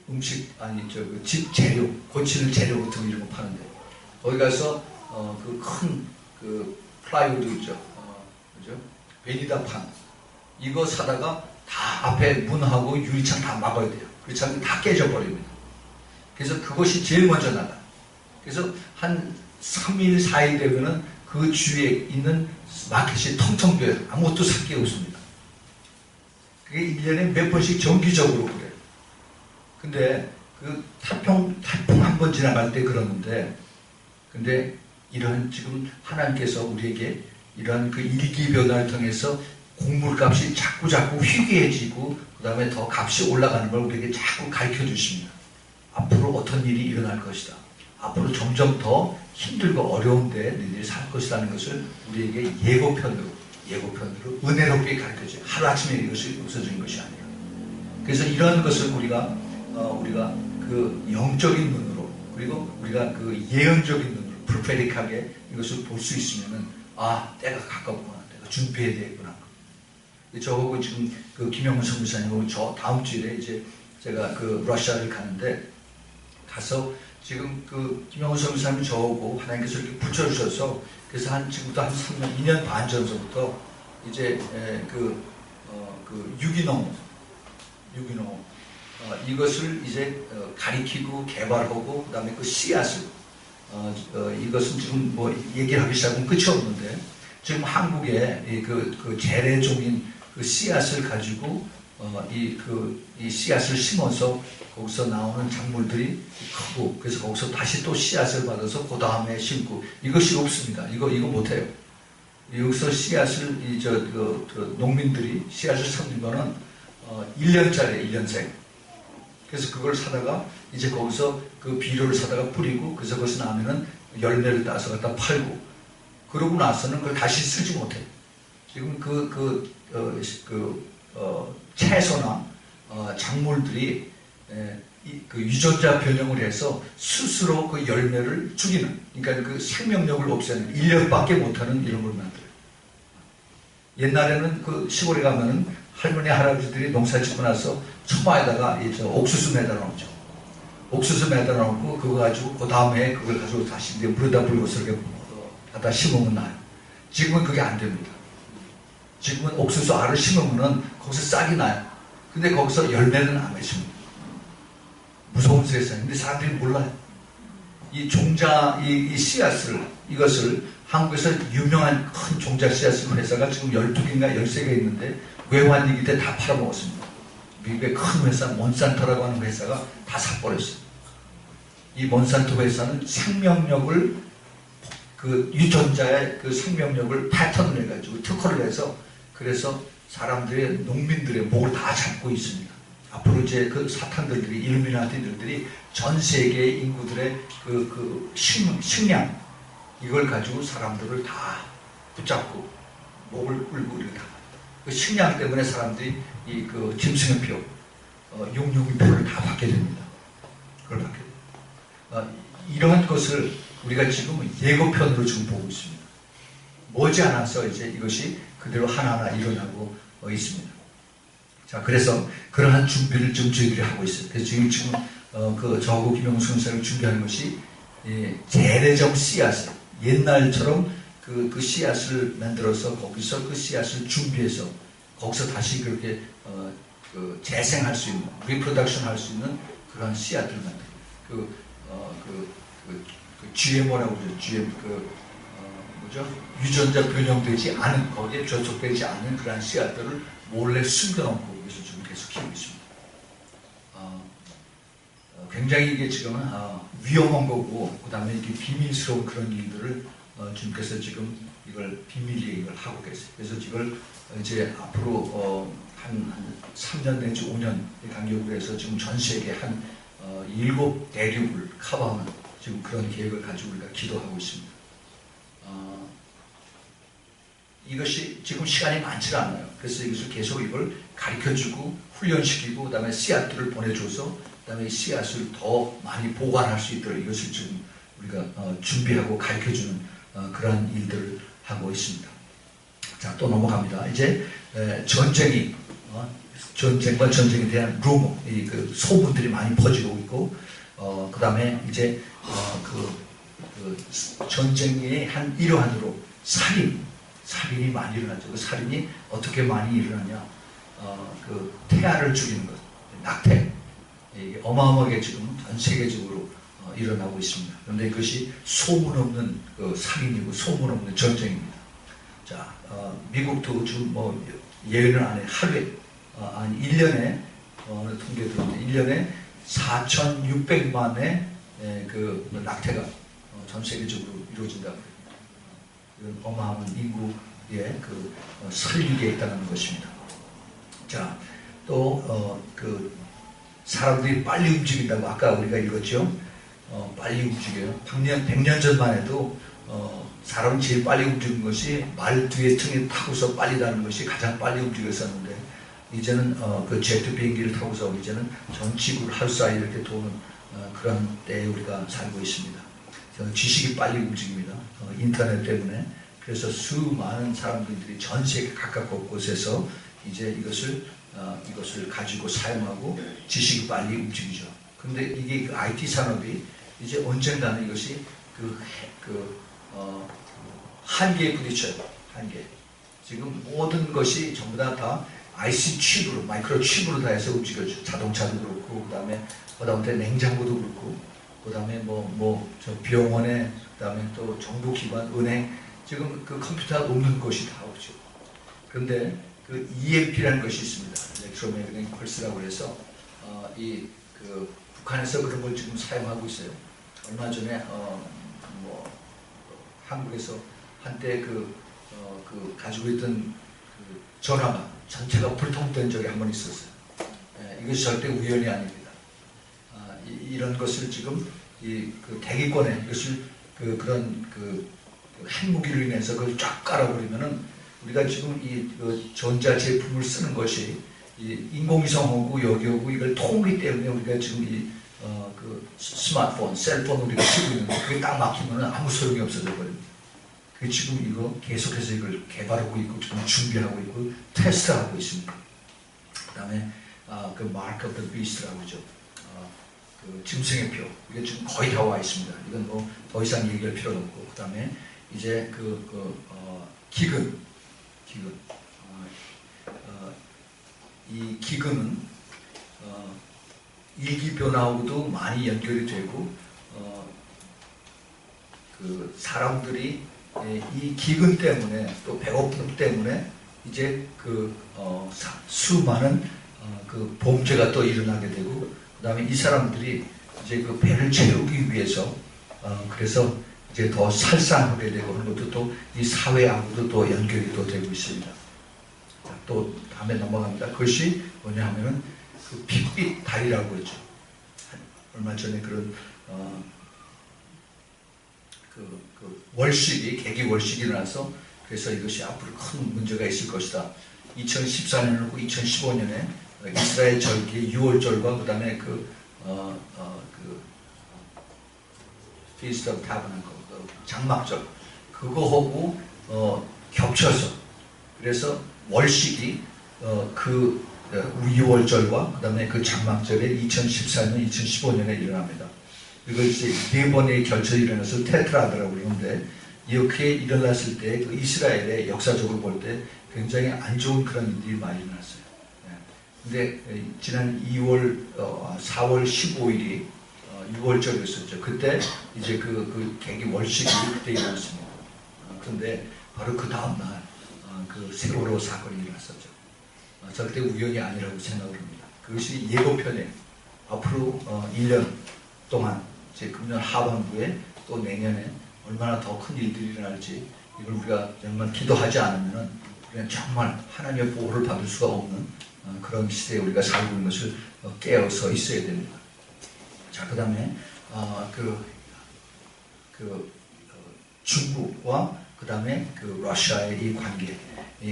음식 집 재료, 고치는 재료 같은 거 이런 거 파는데 거기 가서 그 큰 플라이우드 있죠. 그죠? 베니다판 이거 사다가 다 앞에 문하고 유리창 다 막아야 돼요. 유리창이 다 깨져버립니다. 그래서 그것이 제일 먼저 나가요. 그래서 한 3일, 4일 되면은 그 주위에 있는 마켓이 텅텅 비어요. 아무것도 살 게 없습니다. 그게 1년에 몇 번씩 정기적으로 그래요. 근데 그 태풍 한 번 지나갈 때 그러는데, 근데 이런 지금 하나님께서 우리에게 이런 그 일기 변화를 통해서 곡물값이 자꾸 희귀해지고 그 다음에 더 값이 올라가는 걸 우리에게 자꾸 가르쳐 주십니다. 앞으로 어떤 일이 일어날 것이다. 앞으로 점점 더 힘들고 어려운데 너희들이 살 것이라는 것을 우리에게 예고편으로 은혜롭게 가르쳐줘요. 하루아침에 이것이 없어진 것이 아니라. 그래서 이런 것을 우리가 그 영적인 눈으로, 그리고 우리가 그 예언적인 눈으로 프로페틱하게 이것을 볼 수 있으면은 때가 가깝구나, 내가 준비해야 되겠구나. 저하고 지금 그 김영훈 선교사님하고 저 다음 주일에 이제 제가 그 러시아를 가는데, 가서 지금 그 김영훈 선교사님이 저하고 하나님께서 이렇게 붙여주셔서, 그래서 지금부터 한 3년, 2년 반 전서부터 이제 유기농 이것을 이제 가리키고 개발하고, 그 다음에 그 씨앗을 이것은 지금 뭐 얘기를 하기 시작하면 끝이 없는데, 지금 한국에 그 재래종인 그 씨앗을 가지고 이 씨앗을 심어서 거기서 나오는 작물들이 크고, 그래서 거기서 다시 또 씨앗을 받아서 그 다음에 심고, 이것이 없습니다. 이거 못해요. 여기서 씨앗을 농민들이 씨앗을 섞는 거는 1년짜리 1년생. 그래서 그걸 사다가 이제 거기서 그 비료를 사다가 뿌리고, 그래서 거기서 나면은 열매를 따서 갖다 팔고, 그러고 나서는 그걸 다시 쓰지 못해요. 지금 채소나 작물들이 그 유전자 변형을 해서 스스로 그 열매를 죽이는, 그러니까 그 생명력을 없애는, 1년밖에 못하는 이런 걸 만들어요. 옛날에는 그 시골에 가면은 할머니, 할아버지들이 농사 짓고 나서 초마에다가 옥수수 매달아 놓죠. 옥수수 매달아 놓고 그거 가지고 그 다음에 그걸 가지고 다시 이제 물에다 불고서 이렇게 갖다 심으면 나요. 지금은 그게 안 됩니다. 지금은 옥수수 알을 심으면은 거기서 싹이 나요. 근데 거기서 열매는 안 맺습니다. 무서운 세상인데 사람들이 몰라요. 이 이 씨앗을, 이것을 한국에서 유명한 큰 종자 씨앗 회사가 지금 12개인가 13개 있는데 외환위기 때 다 팔아먹었습니다. 미국의 큰 회사 몬산토라고 하는 회사가 다 사버렸어요. 이 몬산토 회사는 생명력을, 그 유전자의 그 생명력을 패턴을 해가지고 특허를 해서, 그래서 사람들의, 농민들의 목을 다 잡고 있습니다. 앞으로 이제 그 사탄들이 일루미나티들이 전 세계 인구들의 그 식량 이걸 가지고 사람들을 다 붙잡고 목을 끌고 이렇게 다. 그 식량 때문에 사람들이 이 그 짐승의 표, 용육의 표를 다 받게 됩니다. 그걸 받게 됩니다. 이러한 것을 우리가 지금 예고편으로 지금 보고 있습니다. 머지않아서 이제 이것이 그대로 하나하나 일어나고 있습니다. 자, 그래서 그러한 준비를 좀 저희들이 하고 있어요. 그래서 지금 그 저하고 김영수 선생을 준비하는 것이 재래적 씨앗을 옛날처럼 그 씨앗을 만들어서 거기서 그 씨앗을 준비해서 거기서 다시 그렇게 그 재생할 수 있는, 리프로덕션 할 수 있는 그러한 씨앗들을 만들고 GMO라고 그러죠. GM 유전자 변형되지 않은, 거기에 접촉되지 않는 그러한 씨앗들을 몰래 숨겨놓고 여기서 지금 계속 키우고 있습니다. 굉장히 이게 지금은 위험한 거고, 그 다음에 이게 비밀스러운 그런 일들을 주님께서 지금 이걸 비밀리에 이걸 하고 계세요. 그래서 이걸 이제 앞으로 한 3년 내지 5년 간격으로 해서 지금 전 세계 한 7대륙을 커버하는 지금 그런 계획을 가지고 우리가 기도하고 있습니다. 이것이 지금 시간이 많지 않아요. 그래서 이것을 계속 이걸 가르쳐주고 훈련시키고, 그 다음에 씨앗들을 보내줘서 그 다음에 씨앗을 더 많이 보관할 수 있도록 이것을 지금 우리가 준비하고 가르쳐주는 그러한 일들을 하고 있습니다. 자, 또 넘어갑니다. 이제 전쟁과 전쟁에 대한 루머, 그 소문들이 많이 퍼지고 있고, 그 다음에 이제 그 전쟁의 한 일환으로 살인이 많이 일어나죠. 그 살인이 어떻게 많이 일어나냐? 그 태아를 죽이는 것, 낙태, 이게 어마어마하게 지금 전 세계적으로 일어나고 있습니다. 그런데 그것이 소문 없는 살인이고 소문 없는 전쟁입니다. 자, 미국도 지금 뭐 예외는 안 해. 하루에 한 1년에 어느 통계 들었는데 1년에 4,600만의 그 낙태가 전 세계적으로 이루어진다고 합니다. 이런 어마어마한 인구의 그 살리게 있다는 것입니다. 자, 또 그 사람들이 빨리 움직인다고 아까 우리가 읽었죠. 빨리 움직여요. 100년 전만 해도 사람이 제일 빨리 움직이는 것이 말 뒤에 층에 타고서 빨리 가는 것이 가장 빨리 움직였었는데, 이제는 그 제트 비행기를 타고서 이제는 전 지구를 하루 사이에 이렇게 도는 그런 때에 우리가 살고 있습니다. 지식이 빨리 움직입니다. 인터넷 때문에. 그래서 수많은 사람들이 전 세계 각각 곳곳에서 이제 이것을 가지고 사용하고 지식이 빨리 움직이죠. 근데 이게 그 IT 산업이 이제 언젠가는 이것이 한계에 부딪혀요. 한계. 지금 모든 것이 전부 다 IC 칩으로, 마이크로 칩으로 다 해서 움직여죠. 자동차도 그렇고, 그 다음에 냉장고도 그렇고, 그 다음에 저 병원에, 그 다음에 또 정부기관, 은행, 지금 그 컴퓨터가 없는 것이 다 없죠. 그런데 그 EMP라는 것이 있습니다. 일렉트로매그네틱 펄스라고 해서 북한에서 그런 걸 지금 사용하고 있어요. 얼마 전에 한국에서 한때 가지고 있던 그 전화가 전체가 불통된 적이 한 번 있었어요. 이것이 절대 우연이 아닙니다. 이런 것을 지금 그 대기권에 이것을 그런 핵무기로 인해서 그걸 쫙 깔아버리면은 우리가 지금 그 전자 제품을 쓰는 것이 인공위성하고 여기하고 이걸 통하기 때문에 우리가 지금 그 스마트폰, 셀폰 우리가 쓰고 있는데 그게 딱 막히면은 아무 소용이 없어져 버립니다. 그 지금 이거 계속해서 이걸 개발하고 있고 지금 준비하고 있고 테스트하고 있습니다. 그 다음에 그 마크 오브 더 비스트라고 하죠. 그 짐승의 표, 이게 지금 거의 다 와 있습니다. 이건 뭐 더 이상 얘기할 필요는 없고, 그 다음에 이제 기근. 이 기근은 일기변화하고도 많이 연결이 되고, 그 사람들이 이 기근 때문에 또 배고픔 때문에 이제 수많은 그 범죄가 또 일어나게 되고, 그 다음에 이 사람들이 이제 그 배를 채우기 위해서 그래서 이제 더 살상하게 되고 하는 것도 또 이 사회하고도 또 연결이 또 되고 있습니다. 또 다음에 넘어갑니다. 그것이 뭐냐 하면은 그 빛빛 달이라고 그러죠. 얼마 전에 그런 그 월식이 계기 월식이 일어나서 그래서 이것이 앞으로 큰 문제가 있을 것이다. 2014년하고 2015년에 이스라엘 절기 6월절과 그 다음에 Feast of Tabernacle, 장막절 그거하고 겹쳐서 그래서 월식이 그 6월절과 그 다음에 그 장막절에 2014년, 2015년에 일어납니다. 이걸 이제 네 번의 결절이 일어나서 테트라드라고 그러는데 이렇게 일어났을 때 그 이스라엘의 역사적으로 볼 때 굉장히 안 좋은 그런 일들이 많이 일어났어요. 근데 지난 4월 15일이 6월절이었었죠. 그때 이제 그 계기 월식이 그때 일어났습니다. 그런데 바로 그 다음날 그 세월호 사건이 일어났었죠. 절대 우연이 아니라고 생각을 합니다. 그것이 예고편에 앞으로 1년 동안 제 금년 하반부에 또 내년에 얼마나 더 큰 일들이 일어날지 이걸 우리가 정말 기도하지 않으면 우리는 정말 하나님의 보호를 받을 수가 없는 그런 시대에 우리가 살고 있는 것을 깨어서 있어야 됩니다. 자, 그 다음에 중국과 그 다음에 그 러시아의 이 관계,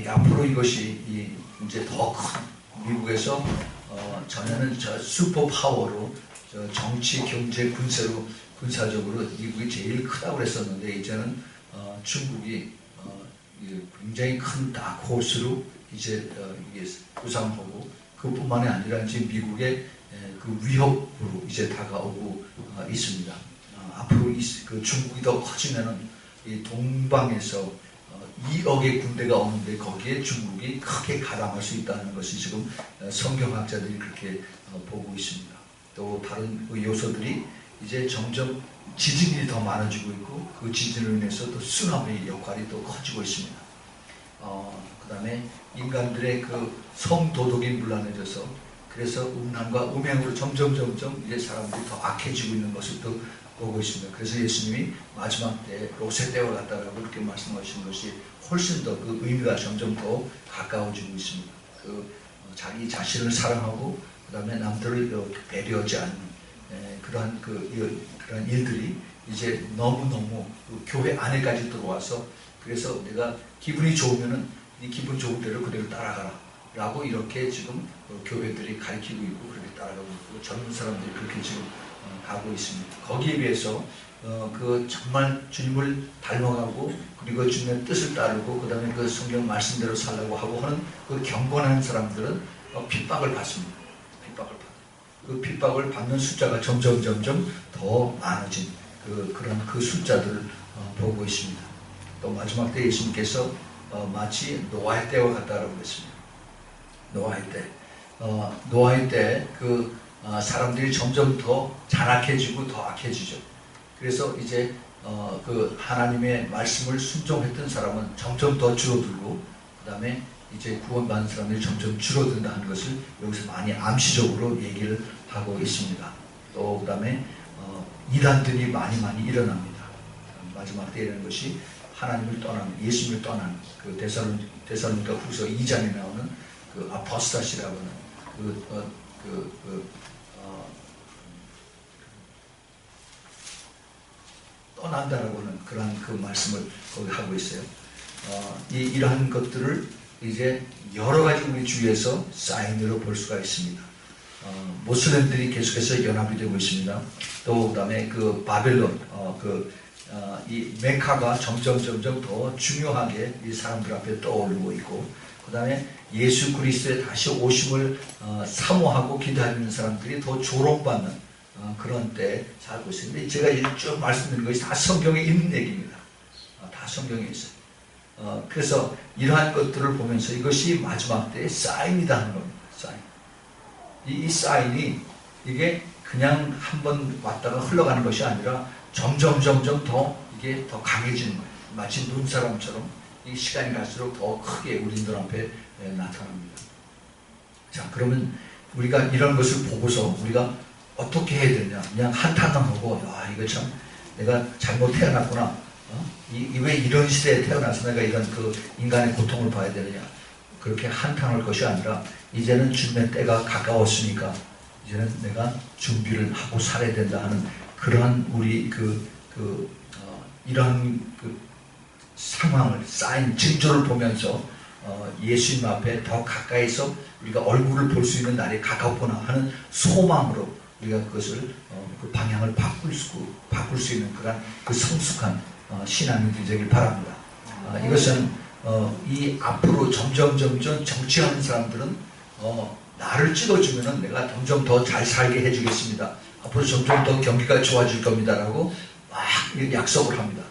앞으로 이것이 이제 더 큰 미국에서 전에는 슈퍼 파워로 정치, 경제, 군사적으로 미국이 제일 크다고 그랬었는데 이제는 중국이 굉장히 큰 다크호스로 이제 이게 구상하고 그뿐만이 아니라 이제 미국의 그 위협으로 이제 다가오고 있습니다. 앞으로 그 중국이 더 커지면은 이 동방에서 2억의 군대가 오는데 거기에 중국이 크게 가담할 수 있다는 것이 지금 성경학자들이 그렇게 보고 있습니다. 또 다른 그 요소들이 이제 점점 지진이 더 많아지고 있고 그 지진으로 인해서 또 쓰나미의 역할이 또 커지고 있습니다. 그 다음에 인간들의 그 성도덕이 문란해져서 그래서 음란과 음행으로 점점 이제 사람들이 더 악해지고 있는 것을 또 보고 있습니다. 그래서 예수님이 마지막 때 롯의 때와 같다라고 그렇게 말씀하신 것이 훨씬 더 그 의미가 점점 더 가까워지고 있습니다. 자기 자신을 사랑하고 그 다음에 남들을 배려하지 않는 그러한 일들이 이제 너무너무 그 교회 안에까지 들어와서 그래서 내가 기분이 좋으면은 이 기분 좋은 대로 그대로 따라가라 라고 이렇게 지금 교회들이 가르치고 있고 그렇게 따라가고 있고 젊은 사람들이 그렇게 지금 가고 있습니다. 거기에 비해서 그 정말 주님을 닮아가고 그리고 주님의 뜻을 따르고 그 다음에 그 성경 말씀대로 살라고 하고 하는 그 경건한 사람들은 핍박을 받습니다. 그 핍박을 받는 숫자가 점점 더 많아진 그런 그 숫자들을 보고 있습니다. 또 마지막 때 예수님께서 마치 노아의 때와 같다라고 했습니다. 노아의 때 그 사람들이 점점 더 잔악해지고 더 악해지죠. 그래서 이제 그 하나님의 말씀을 순종했던 사람은 점점 더 줄어들고 그 다음에 이제 구원받은 사람들이 점점 줄어든다는 것을 여기서 많이 암시적으로 얘기를 하고 있습니다. 또 그 다음에 이단들이 많이 일어납니다. 마지막 때 이런 것이 하나님을 떠나는, 예수님을 떠나는 그 데살로니가 후서 2장에 나오는 그 아포스타시라고 하는 떠난다라고 하는 그러한 그 말씀을 거기 하고 있어요. 이러한 것들을 이제 여러 가지 우리 주위에서 사인으로 볼 수가 있습니다. 모슬렘들이 계속해서 연합이 되고 있습니다. 또 그다음에 그 바벨론, 이 메카가 점점 더 중요하게 이 사람들 앞에 떠오르고 있고, 그다음에 예수 그리스도의 다시 오심을 사모하고 기다리는 사람들이 더 조롱받는 그런 때 살고 있습니다. 제가 쭉 말씀드린 것이 다 성경에 있는 얘기입니다. 다 성경에 있어요. 그래서 이러한 것들을 보면서 이것이 마지막 때의 사인이다 하는 겁니다. 사인. 이 사인이 이게 그냥 한번 왔다가 흘러가는 것이 아니라 점점 더 이게 더 강해지는 거예요. 마치 눈사람처럼 이 시간이 갈수록 더 크게 우리 눈 앞에 나타납니다. 자, 그러면 우리가 이런 것을 보고서 우리가 어떻게 해야 되냐? 그냥 한탄하고, 야, 이거 참 내가 잘못 태어났구나. 왜 이런 시대에 태어나서 내가 이런 그 인간의 고통을 봐야 되느냐? 그렇게 한탄할 것이 아니라 이제는 주님의 때가 가까웠으니까 이제는 내가 준비를 하고 살아야 된다 하는 그러한 우리 이러한 상황을 쌓인 징조를 보면서 예수님 앞에 더 가까이서 우리가 얼굴을 볼 수 있는 날이 가깝구나 하는 소망으로 우리가 그것을 그 방향을 바꿀 수 있는 그런 그 성숙한 신앙이 되길 바랍니다. 이것은 이 앞으로 점점 정치하는 사람들은 나를 찍어주면은 내가 점점 더 잘 살게 해주겠습니다. 앞으로 점점 더 경기가 좋아질 겁니다라고 막 약속을 합니다.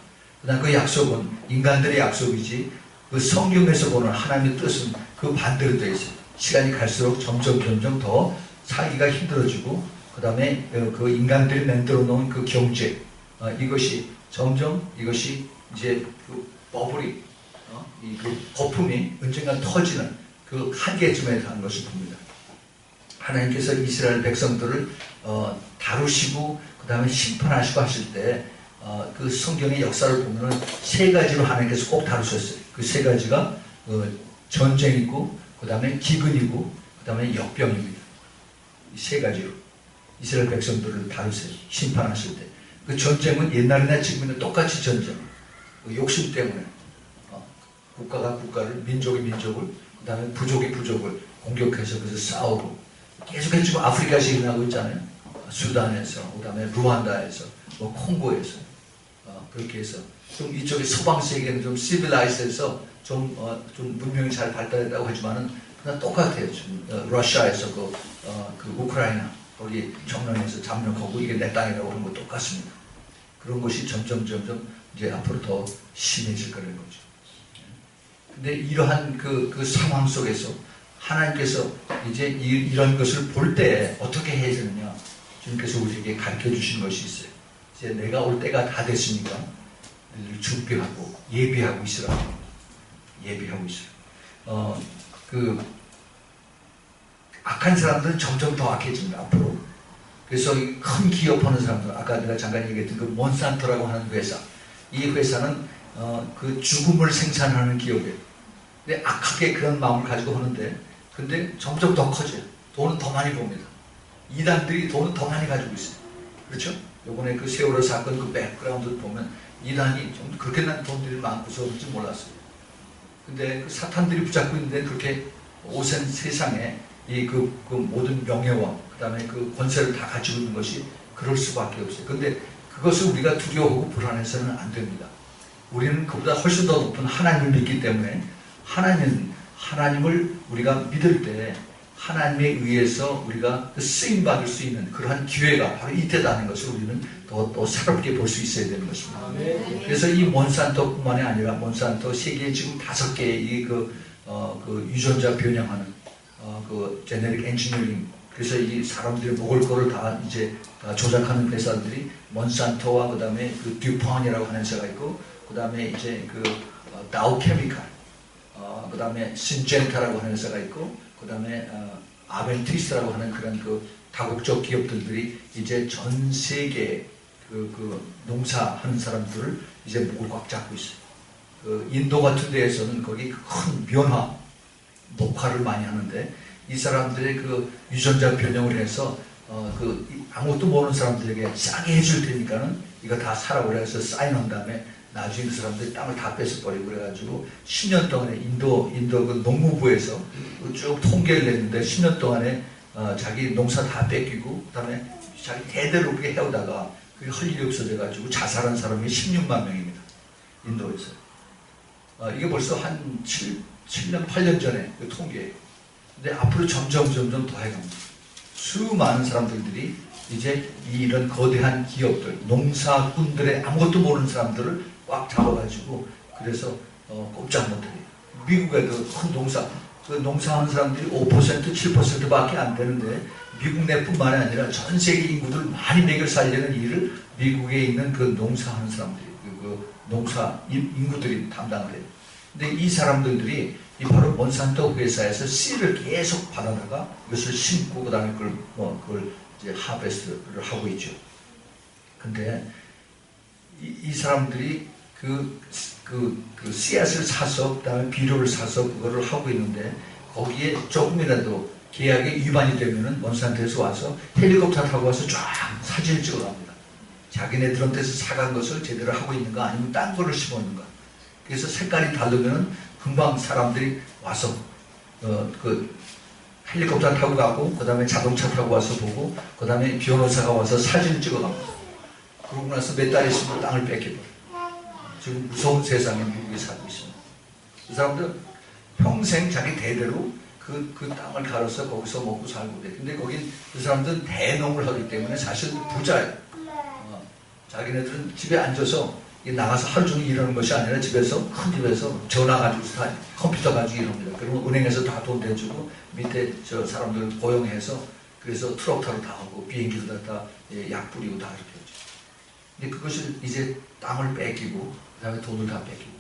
그다음 그 약속은 인간들의 약속이지 그 성경에서 보는 하나님의 뜻은 그 반대로 되어 있어요. 시간이 갈수록 점점 더 살기가 힘들어지고 그 다음에 그 인간들이 만들어 놓은 그 경제 이것이 점점 이것이 이제 그 버블이 그 거품이 언젠가 터지는 그 한계쯤에 닿은 것을 봅니다. 하나님께서 이스라엘 백성들을 다루시고 그 다음에 심판하시고 하실 때 그 성경의 역사를 보면은 세 가지로 하나님께서 꼭 다루셨어요. 그 세 가지가 전쟁이고 그 다음에 기근이고 그 다음에 역병입니다. 이 세 가지로 이스라엘 백성들을 다루세요. 심판하실 때. 그 전쟁은 옛날이나 지금이나 똑같이 전쟁. 그 욕심 때문에 국가가 국가를, 민족이 민족을, 그 다음에 부족이 부족을 공격해서 그래서 싸우고 계속해서 지금 아프리카에서 일어나고 있잖아요. 수단에서, 그 다음에 루안다에서, 뭐 콩고에서 그렇게 해서 좀 이쪽에 서방 세계는 좀 시빌라이즈해서 좀 문명이 잘 발달했다고 하지만은 그냥 똑같아요. 지금 러시아에서 그 우크라이나 거기 정면에서 잠력하고 이게 내 땅이라고 하는 거 똑같습니다. 그런 것이 점점 이제 앞으로 더 심해질 거라는 거죠. 근데 이러한 그 상황 속에서 하나님께서 이제 이런 것을 볼 때 어떻게 해야 되느냐 주님께서 우리에게 가르쳐 주신 것이 있어요. 이제 내가 올 때가 다 됐으니까 늘 준비하고 예비하고 있으라. 예비하고 있어요. 그 악한 사람들은 점점 더 악해집니다. 앞으로. 그래서 큰 기업하는 사람들, 아까 내가 잠깐 얘기했던 그 몬산토라고 하는 회사, 이 회사는 그 죽음을 생산하는 기업이에요. 근데 악하게 그런 마음을 가지고 하는데, 근데 점점 더 커져요. 돈은 더 많이 봅니다. 이단들이 돈은 더 많이 가지고 있어요. 그렇죠? 요번에 그 세월호 사건 그 백그라운드를 보면 이단이 좀 그렇게 난 돈들이 많고서 그런지 몰랐어요. 근데 그 사탄들이 붙잡고 있는데 그렇게 오센 세상에 그 모든 명예와 그 다음에 그 권세를 다 가지고 있는 것이 그럴 수밖에 없어요. 근데 그것을 우리가 두려워하고 불안해서는 안 됩니다. 우리는 그보다 훨씬 더 높은 하나님을 믿기 때문에 하나님을 우리가 믿을 때 하나님에 의해서 우리가 그 쓰임받을 수 있는 그러한 기회가 바로 이때다는 것을 우리는 또 새롭게 볼 수 있어야 되는 것입니다. 그래서 이 몬산토뿐만이 아니라 몬산토 세계에 지금 5개의 그 유전자 변형하는 그 제네릭 엔지니어링 그래서 이 사람들이 먹을 거를 다 이제 조작하는 회사들이 몬산토와 그 다음에 그 듀폰이라고 하는 회사가 있고 그 다음에 이제 그 다우 케미칼 그 다음에 신젠타라고 하는 회사가 있고 그 다음에 아벤티스라고 하는 그런 그 다국적 기업들이 이제 전 세계 그 농사하는 사람들을 이제 목을 꽉 잡고 있어요. 그 인도 같은 데에서는 거기 큰 변화, 녹화를 많이 하는데 이 사람들의 그 유전자 변형을 해서 그 아무것도 모르는 사람들에게 싸게 해줄 테니까는 이거 다 사라고 그래서 사인한 다음에 나중에 그 사람들이 땅을 다 뺏어버리고 그래가지고 10년 동안에 인도 그 농무부에서 쭉 통계를 냈는데 10년 동안에 자기 농사 다 뺏기고 그 다음에 자기 대대로 그렇게 해오다가 그게 할 일이 없어져가지고 자살한 사람이 16만 명입니다. 인도에서. 이게 벌써 한 7년, 8년 전에 그 통계예요. 근데 앞으로 점점 더 해갑니다. 수많은 사람들이 이제 이런 거대한 기업들, 농사꾼들의 아무것도 모르는 사람들을 꽉 잡아가지고 그래서 꼼짝 못해요. 미국에도 큰 농사하는 사람들이 5%, 7%밖에 안 되는데 미국 내뿐만이 아니라 전 세계 인구들 많이 먹여 살리는 일을 미국에 있는 그 농사하는 사람들이, 그 농사 인구들이 담당을 해요. 근데 이 사람들이 바로 몬산토 회사에서 씨를 계속 받아다가 이것을 심고 그 다음에 그걸 이제 하베스트를 하고 있죠. 근데 이 사람들이 그 씨앗을 사서 그다음에 비료를 사서 그거를 하고 있는데 거기에 조금이라도 계약에 위반이 되면은 몬산토에서 와서 헬리콥터 타고 와서 쫙 사진을 찍어갑니다. 자기네들한테서 사간 것을 제대로 하고 있는가 아니면 딴 거를 심었는가. 그래서 색깔이 다르면은 금방 사람들이 와서 그 헬리콥터 타고 가고 그 다음에 자동차 타고 와서 보고 그 다음에 변호사가 와서 사진을 찍어갑니다. 그러고 나서 몇 달 있으면 땅을 뺏겨버려요. 지금 무서운 세상에 미국에 살고 있습니다. 그 사람들은 평생 자기 대대로 그 땅을 갈아서 거기서 먹고 살고 그래. 근데 거긴 그 사람들은 대농을 하기 때문에 사실 부자예요. 자기네들은 집에 앉아서 나가서 하루 종일 일하는 것이 아니라 집에서 큰 집에서 전화 가지고 다 컴퓨터 가지고 일합니다. 그리고 은행에서 다 돈 대주고 밑에 저 사람들 고용해서 그래서 트럭 타러 다 하고 비행기로 다 약 뿌리고 다 이렇게 하죠. 근데 그것을 이제 땅을 뺏기고 그 다음에 돈을 다 뺏기고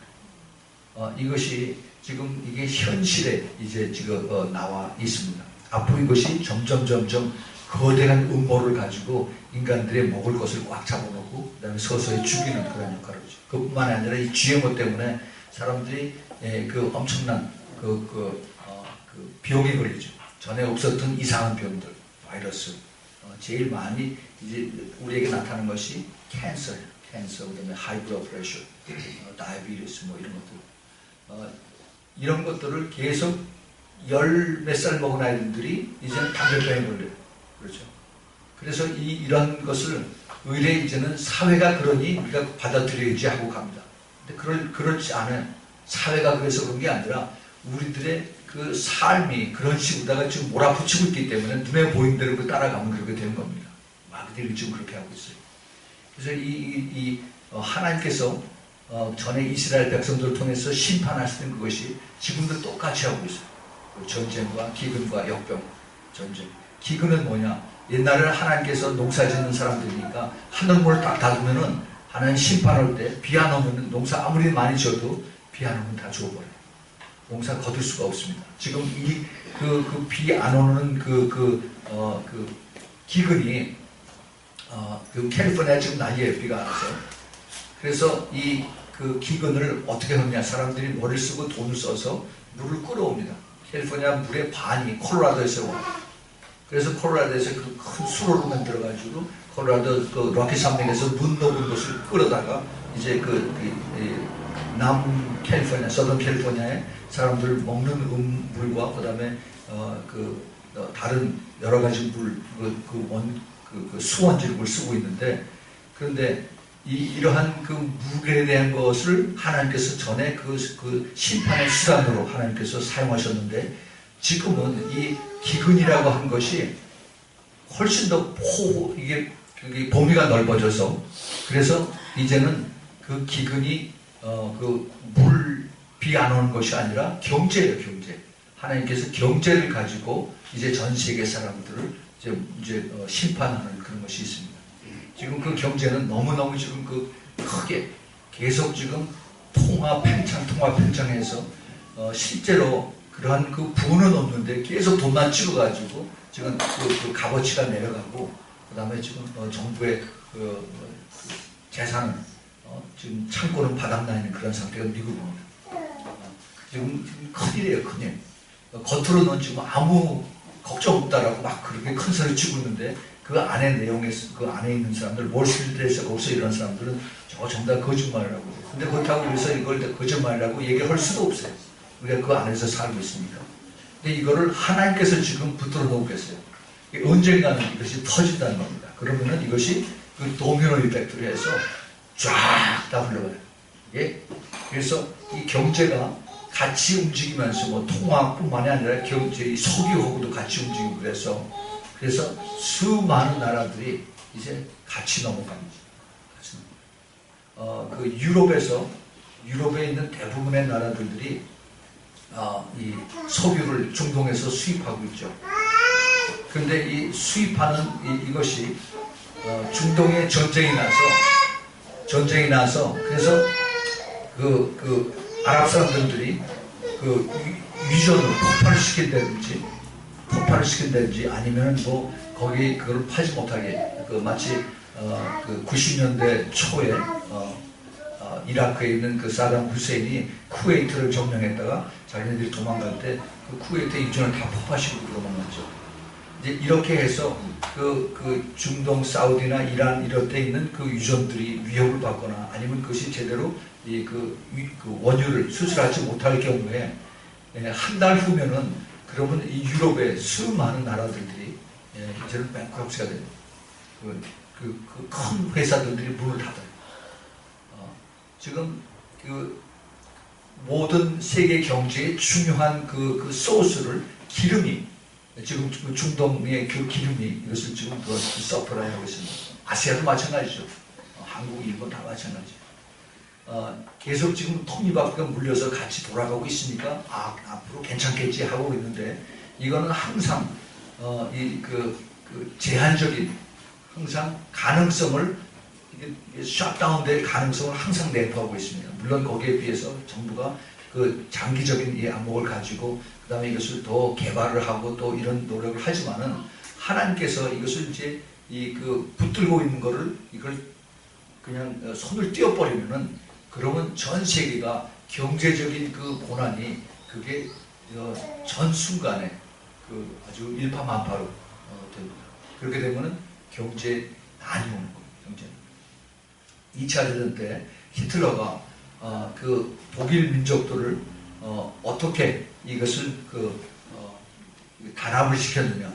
이것이 지금 이게 현실에 이제 지금 나와 있습니다. 앞으로 이것이 점점 거대한 음모를 가지고 인간들의 먹을 것을 꽉 잡아놓고 그 다음에 서서히 죽이는 그런 역할을 하죠. 그뿐만 아니라 이 GMO 때문에 사람들이 그 엄청난 그 병이 걸리죠. 전에 없었던 이상한 병들, 바이러스. 제일 많이 이제 우리에게 나타나는 것이 캔서, 그다음에 하이 블러드 프레셔, 다이비티스 뭐 이런 것들. 이런 것들을 계속 열 몇 살 먹은 아이들이 이제는 담배병에 걸려요. 그렇죠. 그래서 이런 것을 의뢰 이제는 사회가 그러니 우리가 받아들여야지 하고 갑니다. 근데 그렇지 않아요. 사회가 그래서 그런 게 아니라 우리들의 그 삶이 그런 식으로다가 지금 몰아붙이고 있기 때문에 눈에 보이는 대로 그 따라가면 그렇게 되는 겁니다. 마귀들이 지금 그렇게 하고 있어요. 그래서 하나님께서 전에 이스라엘 백성들을 통해서 심판하시는 그것이 지금도 똑같이 하고 있어요. 전쟁과 기근과 역병, 전쟁. 기근은 뭐냐? 옛날에는 하나님께서 농사 짓는 사람들이니까 하늘문을 딱 닫으면은 하나님 심판할 때 비 안 오면은 농사 아무리 많이 지어도 비 안 오면 다 죽어버려요. 농사 거둘 수가 없습니다. 지금 비 안 오는 기근이 캘리포니아 지금 난리예요. 비가 안 와서. 그래서 그 기근을 어떻게 하느냐? 사람들이 머리를 쓰고 돈을 써서 물을 끌어옵니다. 캘리포니아 물의 반이 콜로라도에서 와요. 그래서 콜로라도에서 그 큰 수로를 만들어가지고 콜로라도 그 로키 산맥에서 눈 녹은 것을 끌어다가 이제 남 캘리포니아, 서던 캘리포니아에 사람들 먹는 물과 그다음에 다른 여러 가지 수원지를 쓰고 있는데 그런데 이러한 그 물에 대한 것을 하나님께서 전에 그 심판의 수단으로 하나님께서 사용하셨는데 지금은 이 기근이라고 한 것이 훨씬 더 이게 범위가 넓어져서 그래서 이제는 그 기근이 비 안 오는 것이 아니라 경제예요, 경제. 하나님께서 경제를 가지고 이제 전 세계 사람들을 이제 심판하는 그런 것이 있습니다. 지금 그 경제는 너무너무 지금 크게 계속 지금 통화 팽창해서 실제로 그러한 부는 없는데 계속 돈만 찍어가지고 지금 그 값어치가 내려가고 그 다음에 지금 정부의 재산은 지금 창고는 바닥나 있는 그런 상태가 미국입니다. 지금 큰일이에요, 큰일. 겉으로는 지금 아무 걱정 없다라고 막 그렇게 큰 소리 치고 있는데 그 안에 있는 사람들, 월스트리트에서 거기서 이런 사람들은 저거 전부 다 거짓말이라고. 근데 그렇다고 해서 이걸 거짓말이라고 얘기할 수도 없어요. 우리가 그 안에서 살고 있으니까. 근데 이거를 하나님께서 지금 붙들어 놓겠어요. 언젠가는 이것이 터진다는 겁니다. 그러면은 이것이 그 도미노 이펙트로 해서 쫙 다 흘러가요. 예? 그래서 이 경제가 같이 움직이면서 뭐 통화뿐만이 아니라 경제, 석유하고도 같이 움직이고 그래서 수많은 나라들이 이제 같이 넘어갑니다. 유럽에 있는 대부분의 나라들이 이 석유를 중동에서 수입하고 있죠. 그런데 이 수입하는 이것이 중동에 전쟁이 나서 그래서 아랍 사람들이 위전을 폭발을 시킨다든지 아니면 뭐 거기 그걸 파지 못하게 마치 90년대 초에 이라크에 있는 그 사담 후세인이 쿠웨이트를 점령했다가 자기네들이 도망갈 때 그 쿠웨이트 인천을 다 폭파시키고 도망갔죠. 이제 이렇게 해서 그 중동 사우디나 이란 이런 데 있는 그 유전들이 위협을 받거나 아니면 그것이 제대로 그 원유를 수출하지 못할 경우에 한 달 후면은 그러면 이 유럽의 수많은 나라들이 이제는 뱅크럽시가 됩니다. 큰 회사들이 문을 닫아요. 지금 그 모든 세계 경제의 중요한 그 소스를 기름이 지금 중동의 그 기름이 이것을 지금 서프라이 하고 있습니다. 아시아도 마찬가지죠. 한국, 일본 다 마찬가지. 계속 지금 톱니바퀴가 물려서 같이 돌아가고 있으니까 앞으로 괜찮겠지 하고 있는데 이거는 항상 제한적인 항상 가능성을 셧다운될 가능성을 항상 내포하고 있습니다. 물론 거기에 비해서 정부가 그 장기적인 이 안목을 가지고 그 다음에 이것을 더 개발을 하고 또 이런 노력을 하지만은 하나님께서 이것을 이제 붙들고 있는 거를 이걸 그냥 손을 떼어버리면은 그러면 전 세계가 경제적인 그 고난이 그게 전 순간에 아주 일파만파로 됩니다. 그렇게 되면은 경제 난이 오는 거예요. 경제. 2차 대전 때 히틀러가 그 독일 민족들을 어떻게 이것을 단합을 시켰느냐.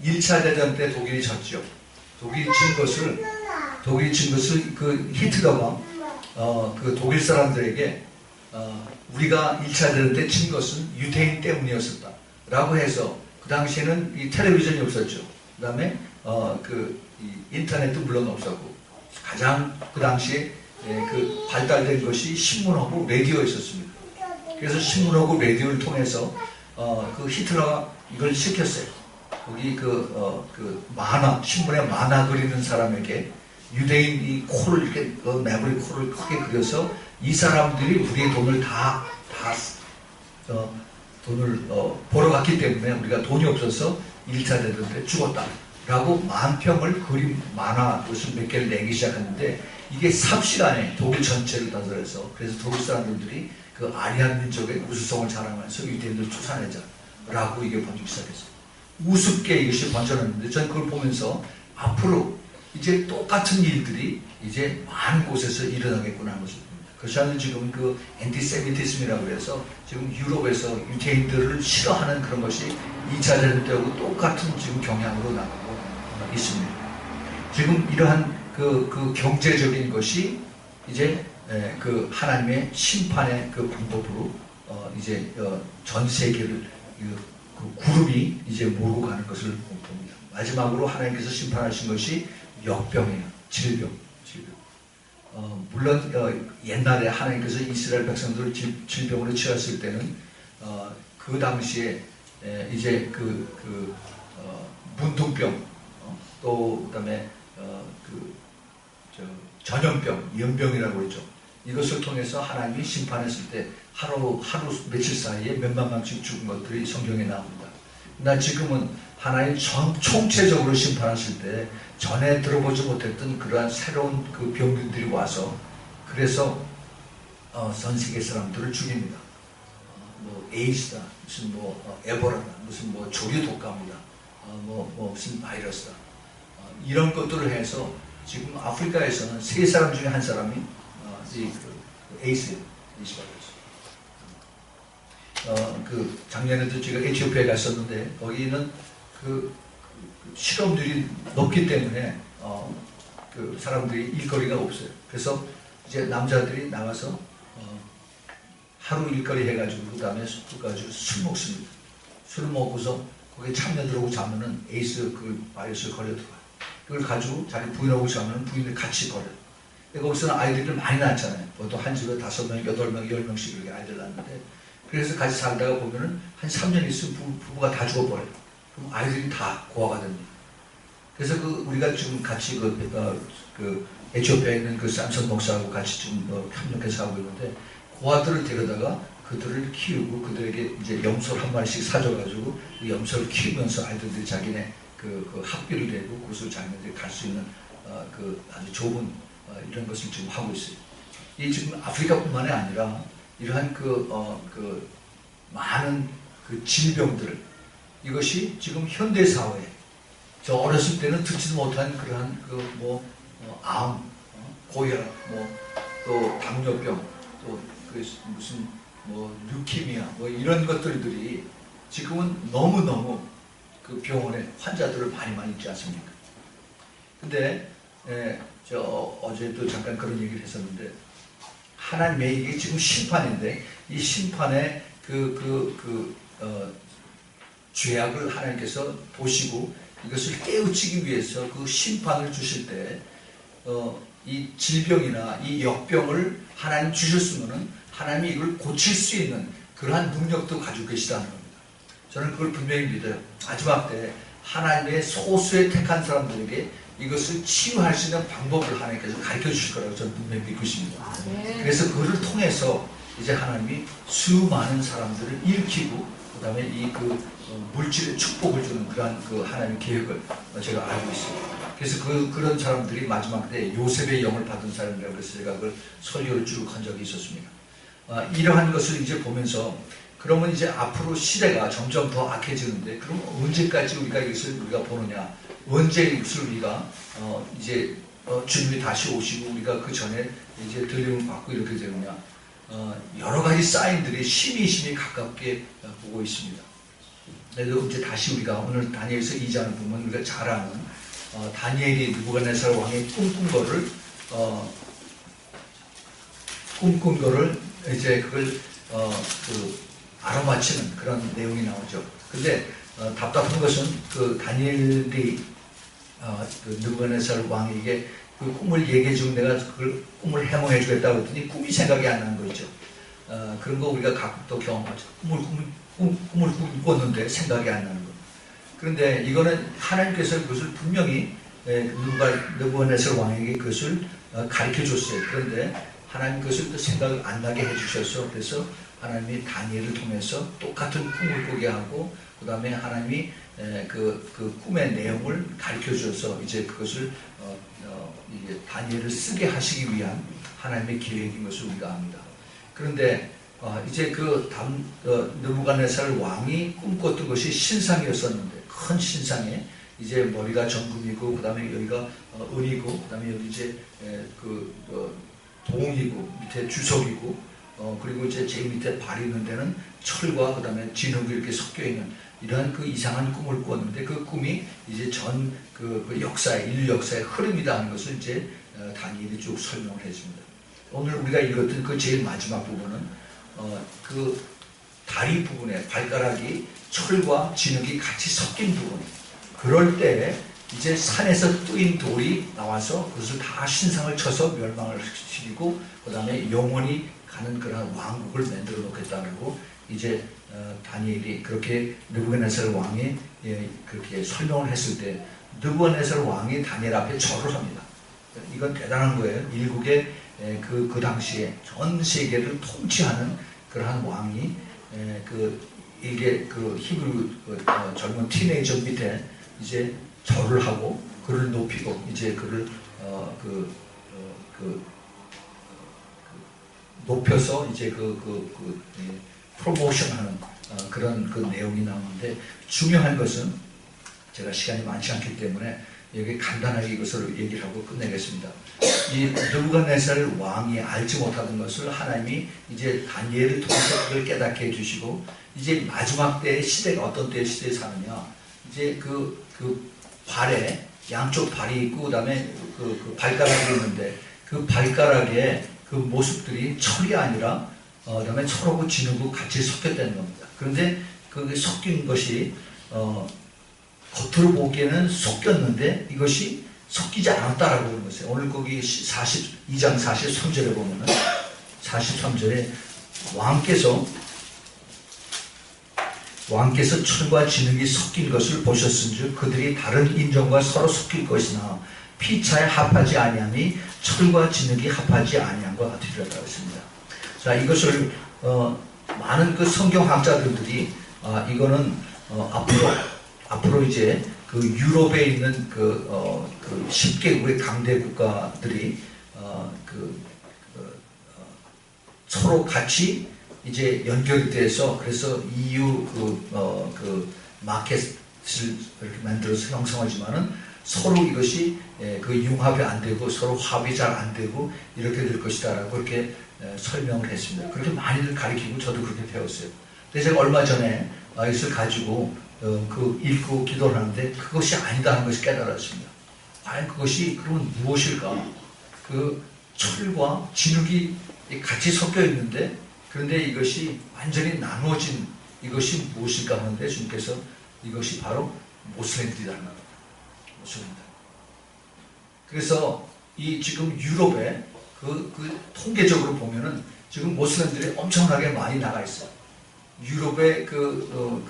1차 대전 때 독일이 졌죠. 독일이 진 것을 그 히틀러가 그 독일 사람들에게 우리가 1차 대전 때 진 것은 유대인 때문이었었다 라고 해서 그 당시에는 이 텔레비전이 없었죠. 그 다음에 인터넷도 물론 없었고 가장 그 당시에 그 발달된 것이 신문하고 라디오였었습니다. 그래서 신문하고 라디오를 통해서 그 히틀러가 이걸 시켰어요. 거기 만화, 신문에 만화 그리는 사람에게 유대인이 코를 이렇게 매부리 코를 크게 그려서 이 사람들이 우리의 돈을 돈을 벌어갔기 때문에 우리가 돈이 없어서 1차 대전 때 죽었다 라고 만평을 그림 만화 것을 몇 개를 내기 시작했는데 이게 삽시간에 독일 전체를 다스려서 그래서 독일 사람들이 그 아리안 민족의 우수성을 자랑하면서 유대인들을 쫓아내자 라고 이게 번지기 시작했어요. 우습게 이것이 번져났는데 저는 그걸 보면서 앞으로 이제 똑같은 일들이 이제 많은 곳에서 일어나겠구나 하는 것을 봅니다. 그래서 지금 그 엔티세미티즘이라고 해서 지금 유럽에서 유대인들을 싫어하는 그런 것이 2차 대전 때하고 똑같은 지금 경향으로 나가고 있습니다. 지금 이러한 그 경제적인 것이 이제 그 하나님의 심판의 그 방법으로 이제 전 세계를 그 구름이 이제 몰고 가는 것을 봅니다. 마지막으로 하나님께서 심판하신 것이 역병이에요. 질병. 물론 옛날에 하나님께서 이스라엘 백성들을 질병으로 치렀을 때는 그 당시에 이제 문둥병 또 그다음에 전염병, 연병이라고 그러죠. 이것을 통해서 하나님이 심판했을 때 하루 며칠 사이에 몇만 명씩 죽은 것들이 성경에 나옵니다. 그러나 지금은 하나님 총체적으로 심판하실 때 전에 들어보지 못했던 그러한 새로운 그 병균들이 와서 그래서 전 세계 사람들을 죽입니다. 뭐 에이스다, 무슨 뭐 에보라다, 무슨 뭐 조류 독감이다, 무슨 바이러스다. 이런 것들을 해서 지금 아프리카에서는 3사람 중에 1사람이 에이스예요. 작년에도 제가 에티오피아에 갔었는데 거기는 그 실업률이 높기 때문에 그 사람들이 일거리가 없어요. 그래서 이제 남자들이 나가서 하루 일거리 해가지고 그 다음에 술 먹습니다. 술 먹고서 거기에 참여들하고 자면은 에이스 그 바이러스를 걸려들어요. 그걸 가지고 자기 부인하고 자면 부인을 같이 걸어요. 거기서는 아이들이 많이 낳잖아요. 보통 한 집에 5명, 8명, 10명씩 이렇게 아이들 낳는데 그래서 같이 살다가 보면은 한 3년 있으면 부부가 다 죽어버려요. 그럼 아이들이 다 고아가 됩니다. 그래서 우리가 지금 같이 에티오피아에 있는 그 삼선 목사하고 같이 지금 협력해서 하고 있는데 고아들을 데려다가 그들을 키우고 그들에게 이제 염소를 한 마리씩 사줘가지고 그 염소를 키우면서 아이들이 자기네 그 학교를 내고 그것을 자기네들이 갈 수 있는 그 아주 좋은 이런 것을 지금 하고 있어요. 이 지금 아프리카뿐만이 아니라 이러한 그 많은 그 질병들, 이것이 지금 현대 사회, 저 어렸을 때는 듣지도 못한 그러한 암, 고혈압, 또 당뇨병, 또 그 무슨 루키미아, 이런 것들이 지금은 너무너무 그 병원에 환자들을 많이 있지 않습니까? 근데 저 어제도 잠깐 그런 얘기를 했었는데, 하나님의 이게 지금 심판인데, 이 심판의 죄악을 하나님께서 보시고 이것을 깨우치기 위해서 그 심판을 주실 때, 이 질병이나 이 역병을 하나님 주셨으면은 하나님이 이걸 고칠 수 있는 그러한 능력도 가지고 계시다는 겁니다. 저는 그걸 분명히 믿어요. 마지막 때 하나님의 소수의 택한 사람들에게 이것을 치유할 수 있는 방법을 하나님께서 가르쳐 주실 거라고 저는 분명히 믿고 있습니다. 그래서 그것을 통해서 이제 하나님이 수많은 사람들을 일으키고, 그 다음에 이 물질의 축복을 주는 그러한 그 하나님의 계획을 제가 알고 있습니다. 그래서 그런 사람들이 마지막 때 요셉의 영을 받은 사람이라고 해서 제가 그걸 설교를 쭉 한 적이 있었습니다. 이러한 것을 이제 보면서, 그러면 이제 앞으로 시대가 점점 더 악해지는데, 그럼 언제까지 우리가 이것을 보느냐? 언제 이것을 우리가 이제 주님이 다시 오시고 우리가 그 전에 이제 들림을 받고 이렇게 되느냐? 여러 가지 사인들이 심히 가깝게 보고 있습니다. 그래도 이제 다시 우리가 오늘 다니엘서 2장을 보면 우리가 잘 아는 다니엘이 느부갓네살 왕이 꿈꾼 거를 이제 그걸 알아맞히는 그런 내용이 나오죠. 근데 답답한 것은 그 다니엘이 그 느부갓네살 왕에게 그 꿈을 얘기해주고 내가 그걸 꿈을 해몽해 주겠다고 했더니 꿈이 생각이 안 나는 거죠. 그런 거 우리가 가끔 또 경험하죠. 꿈을 꿨는데 생각이 안 나는 거. 그런데 이거는 하나님께서 그것을 분명히 느부갓네살 왕에게 그것을 가르쳐 줬어요. 그런데 하나님 그것을 또 생각 안 나게 해주셔서, 그래서 하나님이 다니엘을 통해서 똑같은 꿈을 꾸게 하고, 그 다음에 하나님이 그 꿈의 내용을 가르쳐 주셔서 이제 그것을 이게 다니엘을 쓰게 하시기 위한 하나님의 계획인 것을 우리가 압니다. 그런데 이제 느부갓네살 왕이 꿈꿨던 것이 신상이었었는데, 큰 신상에 이제 머리가 정금이고, 그 다음에 여기가 은이고, 그 다음에 여기 이제 동이고, 밑에 주석이고, 그리고 이제 제일 밑에 발이 있는 데는 철과 그 다음에 진흙이 이렇게 섞여 있는 이러한 그 이상한 꿈을 꾸었는데, 그 꿈이 이제 전 인류 역사의 흐름이다 하는 것을 이제 다니엘이 쭉 설명을 했습니다. 오늘 우리가 읽었던 그 제일 마지막 부분은 그 다리 부분에 발가락이 철과 진흙이 같이 섞인 부분, 그럴 때 이제 산에서 뜨인 돌이 나와서 그것을 다 신상을 쳐서 멸망을 시키고, 그 다음에 영원히 가는 그런 왕국을 만들어 놓겠다고 이제 다니엘이 그렇게 느부갓네살 왕이 그렇게 설명을 했을 때, 느부갓네살 왕이 다니엘 앞에 절을 합니다. 이건 대단한 거예요. 일국의 그 당시에 전 세계를 통치하는 그러한 왕이 이게 그 히브리 젊은 티네이저 밑에 이제 절을 하고 그를 높이고 이제 그를 높여서 이제 프로모션하는 그런 그 내용이 나오는데, 중요한 것은 제가 시간이 많지 않기 때문에 여기 간단하게 이것을 얘기를 하고 끝내겠습니다. 이 느부갓네살 왕이 알지 못하던 것을 하나님이 이제 다니엘을 통해서 그걸 깨닫게 해주시고, 이제 마지막 때의 시대가 어떤 때의 시대에 사느냐, 이제 그 발에 양쪽 발이 있고, 그 다음에 그 발가락이 있는데, 그 발가락에 그 모습들이 철이 아니라 그 다음에 철하고 진흙하고 같이 섞였다는 겁니다. 그런데 그 섞인 것이 겉으로 보기에는 섞였는데 이것이 섞이지 않았다라고 하는 것이에요. 오늘 거기 2장 43절에 보면은 43절에 왕께서 철과 진흙이 섞인 것을 보셨은즉 그들이 다른 인종과 서로 섞일 것이나 피차에 합하지 아니함이 철과 진흙이 합하지 아니함과 같으리라고 했습니다. 자, 이것을 많은 그 성경학자들이 이거는 앞으로 이제 그 유럽에 있는 그 10개국의 강대 국가들이 서로 같이 이제 연결이 돼서 그래서 EU 그 마켓을 이렇게 만들어서 형성하지만은 서로 이것이 그 융합이 안 되고 서로 합이 잘 안 되고 이렇게 될 것이다라고 이렇게 설명을 했습니다. 그렇게 많이들 가르치고 저도 그렇게 배웠어요. 근데 제가 얼마 전에 이것을 가지고 그 읽고 기도를 하는데 그것이 아니다는 것을 깨달았습니다. 과연 그것이 그러면 무엇일까? 그 철과 진흙이 같이 섞여 있는데 그런데 이것이 완전히 나누어진 이것이 무엇일까 하는데 주님께서 이것이 바로 모슬렘들이라는 겁니다. 모슬렘들. 그래서 이 지금 유럽에 그 통계적으로 보면은 지금 모슬렘들이 엄청나게 많이 나가 있어요. 유럽의 그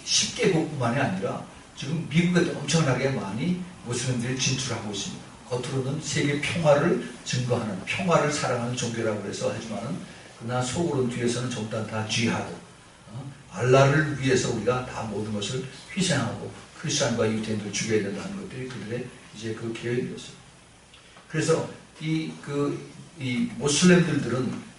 10개국뿐만이 아니라 지금 미국에도 엄청나게 많이 모슬렘들이 진출하고 있습니다. 겉으로는 세계 평화를 증거하는, 평화를 사랑하는 종교라고 해서 하지만은 그러나 속으로는 뒤에서는 전부 다 지하드, 알라를 위해서 우리가 다 모든 것을 희생하고 크리스찬과 유대인들을 죽여야 된다는 것들이 그들의 이제 그 계획이었어요. 그래서 이 모슬렘들은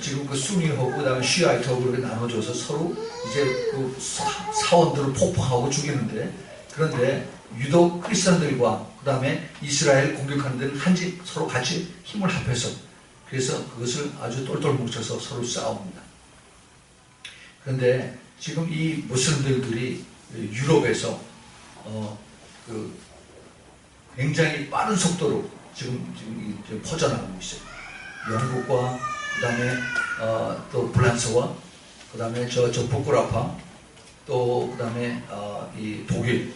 지금 그 수니하고 그다음에 시아이트하고 그렇게 나눠져서 서로 이제 그 사원들을 폭파하고 죽이는데 그런데 유독 크리스천들과 그다음에 이스라엘 공격하는 데는 한지 서로 같이 힘을 합해서 그래서 그것을 아주 똘똘 뭉쳐서 서로 싸웁니다. 그런데 지금 이 무슬림들이 유럽에서 굉장히 빠른 속도로 지금 퍼져나가고 있어요. 영국과 그다음에 또 프랑스와 그다음에 저 북구라파 또 그다음에 이 독일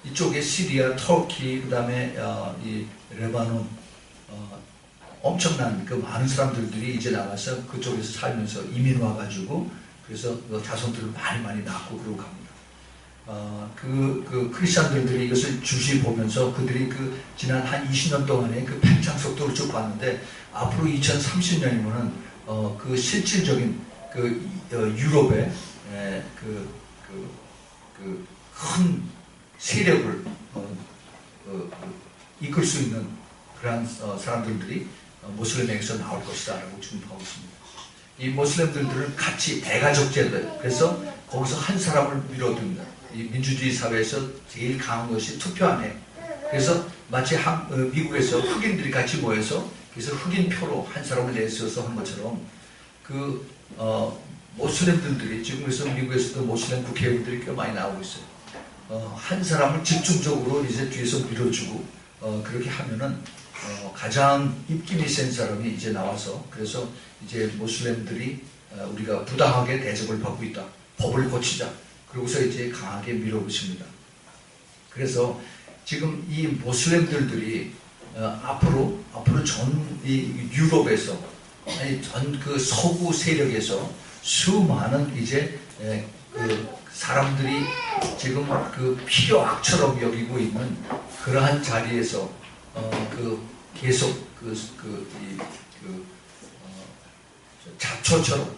이쪽에 시리아, 터키 그다음에 이 레바논 엄청난 그 많은 사람들이 이제 나가서 그쪽에서 살면서 이민 와가지고 그래서 그 자손들을 많이 낳고 그러고 갑니다. 그 크리스천들이 이것을 주시 보면서 그들이 그 지난 한 20년 동안의 그 팽창 속도를 쭉 봤는데 앞으로 2030년이면은 그 실질적인 그 유럽의 큰 세력을 이끌 수 있는 그러한 사람들이 모슬렘에게서 나올 것이다 라고 주목하고 있습니다. 이 모슬렘들은 같이 대가족제도예요. 그래서 거기서 한 사람을 밀어둡니다. 이 민주주의 사회에서 제일 강한 것이 투표하네. 그래서 마치 미국에서 흑인들이 같이 모여서 그래서 흑인표로 한 사람을 내세워서 한 것처럼 그 모슬렘들이 지금 그래서 미국에서도 모슬렘 국회의원들이 꽤 많이 나오고 있어요. 한 사람을 집중적으로 이제 뒤에서 밀어주고 그렇게 하면은 가장 입김이 센 사람이 이제 나와서 그래서 이제 모슬렘들이 우리가 부당하게 대접을 받고 있다. 법을 고치자. 그러고서 이제 강하게 밀어붙입니다. 그래서 지금 이 모슬렘들이 앞으로 전 이 유럽에서 아니 전 그 서구 세력에서 수많은 이제 그 사람들이 지금 그 필요악처럼 여기고 있는 그러한 자리에서 계속 잡초처럼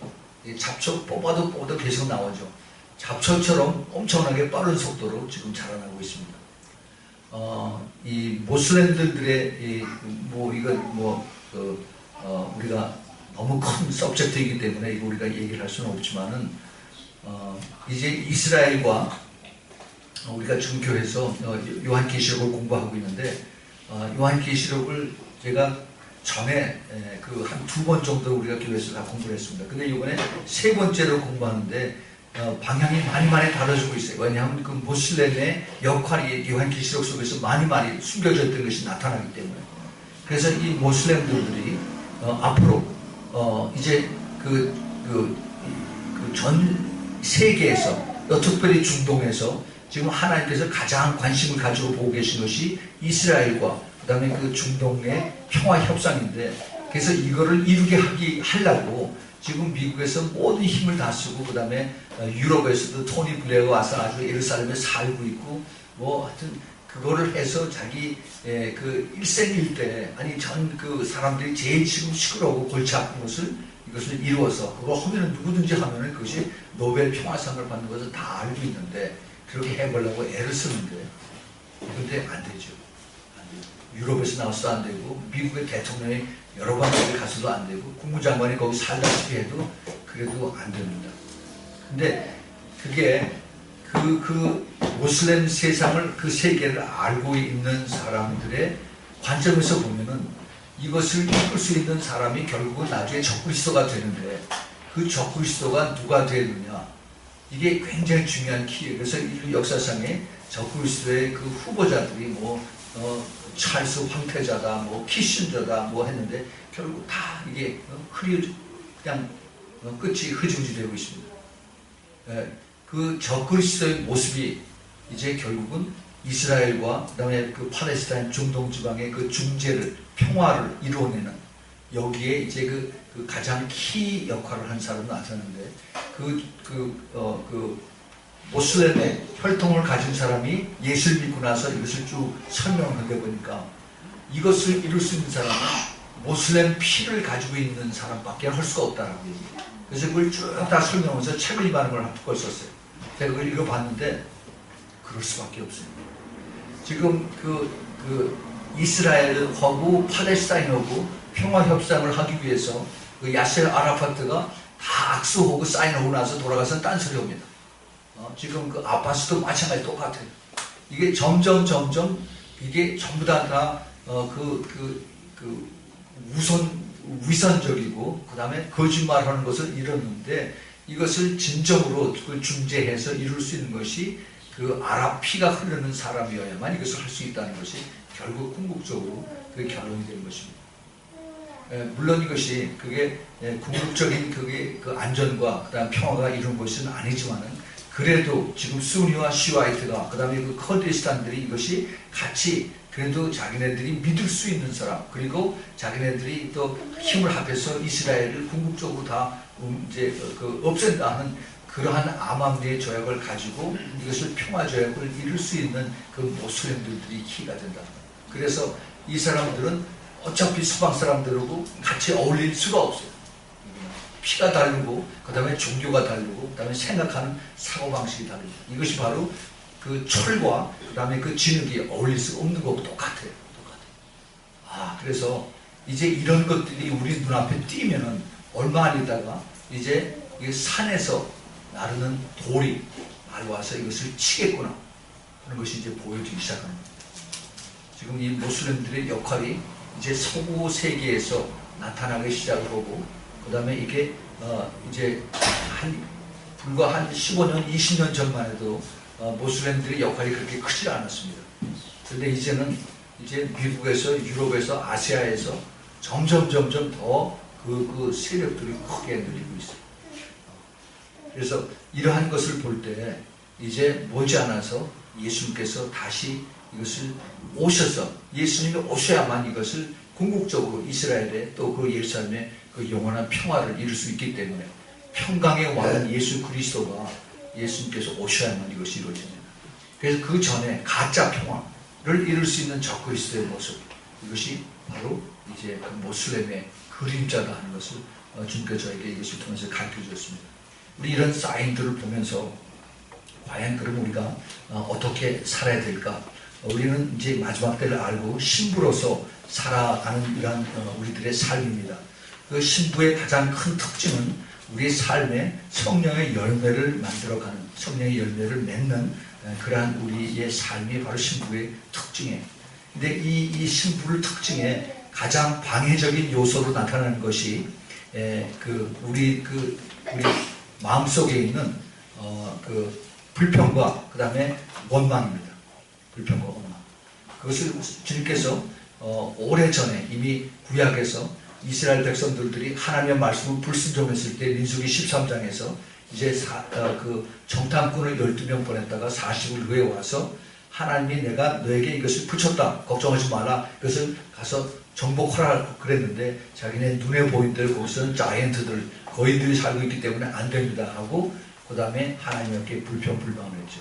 잡초 뽑아도 계속 나오죠. 잡초처럼 엄청나게 빠른 속도로 지금 자라나고 있습니다. 이 모슬렘들의 우리가 너무 큰 서브젝트이기 때문에 이거 우리가 얘기를 할 수는 없지만은 이제 이스라엘과 우리가 지금 교회에서 요한계시록을 공부하고 있는데 요한계시록을 제가 전에 그 한 2번 정도 우리가 교회에서 다 공부를 했습니다. 근데 이번에 3번째로 공부하는데 방향이 많이 달라지고 있어요. 왜냐하면 그 모슬렘의 역할이 요한계시록 속에서 많이 숨겨져 있던 것이 나타나기 때문에. 그래서 이 모슬렘들이 앞으로 이제 전 세계에서 특별히 중동에서 지금 하나님께서 가장 관심을 가지고 보고 계신 것이 이스라엘과 그 다음에 그 중동의 평화 협상인데 그래서 이거를 이루게 하려고 지금 미국에서 모든 힘을 다 쓰고 그 다음에 유럽에서도 토니 블레어가 와서 아주 예루살렘에 살고 있고 뭐 하여튼 그거를 해서 자기 그 일생일대 아니 전 그 사람들이 제일 지금 시끄러우고 골치 아픈 것을 이것을 이루어서 그거 하면은 누구든지 하면은 그것이 노벨 평화상을 받는 것을 다 알고 있는데 그렇게 해보려고 애를 쓰는데 근데 안 되죠. 안 돼요. 유럽에서 나와서도 안 되고 미국의 대통령이 여러 번 거기 가서도 안 되고 국무장관이 거기 살다시피 해도 그래도 안 됩니다. 근데 그게 그 모슬렘 세상을 그 세계를 알고 있는 사람들의 관점에서 보면은 이것을 이끌 수 있는 사람이 결국은 나중에 적그리스도가 되는데 그 적그리스도가 누가 되느냐 이게 굉장히 중요한 키예요. 그래서 인류 역사상에 적그리스도의 그 후보자들이 찰스 황태자다, 키신저다, 했는데 결국 다 이게 그냥 끝이 흐지부지 되고 있습니다. 그 적그리스도의 모습이 이제 결국은 이스라엘과 그다음에 그 팔레스타인 중동 지방의 그 중재를 평화를 이루어내는 여기에 이제 그 가장 키 역할을 한 사람이 나타났는데 그 모슬렘의 혈통을 가진 사람이 예수를 믿고 나서 이것을 쭉 설명하게 보니까 이것을 이룰 수 있는 사람은 모슬렘 피를 가지고 있는 사람밖에 할 수가 없다라고 얘기해요. 그래서 그걸 쭉 다 설명하면서 책을 임하는 걸 한두 권 썼어요. 제가 그걸 읽어봤는데 그럴 수밖에 없어요. 지금 그 이스라엘하고 팔레스타인하고 평화 협상을 하기 위해서 그 야세 아라파트가 다 악수하고 사인하고 나서 돌아가서 딴소리 합니다. 지금 그 아바스도 마찬가지 똑같아요. 이게 점점 이게 전부 다 위선적이고 그 다음에 거짓말하는 것을 이뤘는데 이것을 진정으로 그 중재해서 이룰 수 있는 것이 그 아랍 피가 흐르는 사람이어야만 이것을 할 수 있다는 것이 결국 궁극적으로 그 결론이 되는 것입니다. 물론 이것이 그게 궁극적인 그 안전과 그다음 평화가 이룬 것은 아니지만은 그래도 지금 수니와 시와이트가 그다음에 그 커디스탄들이 이것이 같이 그래도 자기네들이 믿을 수 있는 사람 그리고 자기네들이 또 힘을 합해서 이스라엘을 궁극적으로 다 이제 없앤다 하는 그러한 암암리의 조약을 가지고 이것을 평화 조약을 이룰 수 있는 그 모슬렘들이 키가 된다. 그래서 이 사람들은 어차피 서방 사람들하고 같이 어울릴 수가 없어요. 피가 다르고 그 다음에 종교가 다르고 그 다음에 생각하는 사고방식이 다르고 이것이 바로 그 철과 그 다음에 그 진흙이 어울릴 수 없는 거하고 똑같아요. 그래서 이제 이런 것들이 우리 눈앞에 띄면은 얼마 안 있다가 이제 산에서 나르는 돌이 날와서 이것을 치겠구나 하는 것이 이제 보여지기 시작합니다. 지금 이 모슬렘들의 역할이 이제 서구 세계에서 나타나기 시작을 하고 그 다음에 이게 이제 불과 한 15년, 20년 전만 해도 모슬렘들의 역할이 그렇게 크지 않았습니다. 그런데 이제는 이제 미국에서, 유럽에서, 아시아에서 점점 더 그 세력들이 크게 늘리고 있어요. 그래서 이러한 것을 볼 때 이제 머지않아서 예수님께서 다시 이것을 오셔서 예수님이 오셔야만 이것을 궁극적으로 이스라엘에 또 그 예루살렘에 그 영원한 평화를 이룰 수 있기 때문에 평강의 왕은 예수 그리스도가 예수님께서 오셔야만 이것이 이루어집니다. 그래서 그 전에 가짜 평화를 이룰 수 있는 적그리스도의 모습 이것이 바로 이제 그 모슬렘의 그림자다 하는 것을 주님께서 저에게 이것을 통해서 가르쳐 주셨습니다. 우리 이런 사인들을 보면서 과연 그럼 우리가 어떻게 살아야 될까? 우리는 이제 마지막 때를 알고 신부로서 살아가는 이러한 우리들의 삶입니다. 그 신부의 가장 큰 특징은 우리의 삶에 성령의 열매를 만들어가는 성령의 열매를 맺는 그러한 우리의 삶이 바로 신부의 특징이에요. 근데 이 신부를 특징에 가장 방해적인 요소로 나타나는 것이 우리 마음속에 있는 그 불평과 그 다음에 원망입니다. 불평과 원망. 그것을 주님께서 오래전에 이미 구약에서 이스라엘 백성들이 하나님의 말씀을 불순종했을 때 민수기 13장에서 이제 그 정탐꾼을 12명 보냈다가 40일 후에 와서 하나님이 내가 너에게 이것을 붙였다. 걱정하지 마라. 이것을 가서 정복하라 그랬는데 자기네 눈에 보인 대로 거기서는 자이언트들 거인들이 살고 있기 때문에 안 됩니다 하고 그 다음에 하나님께 불평불만을 했죠.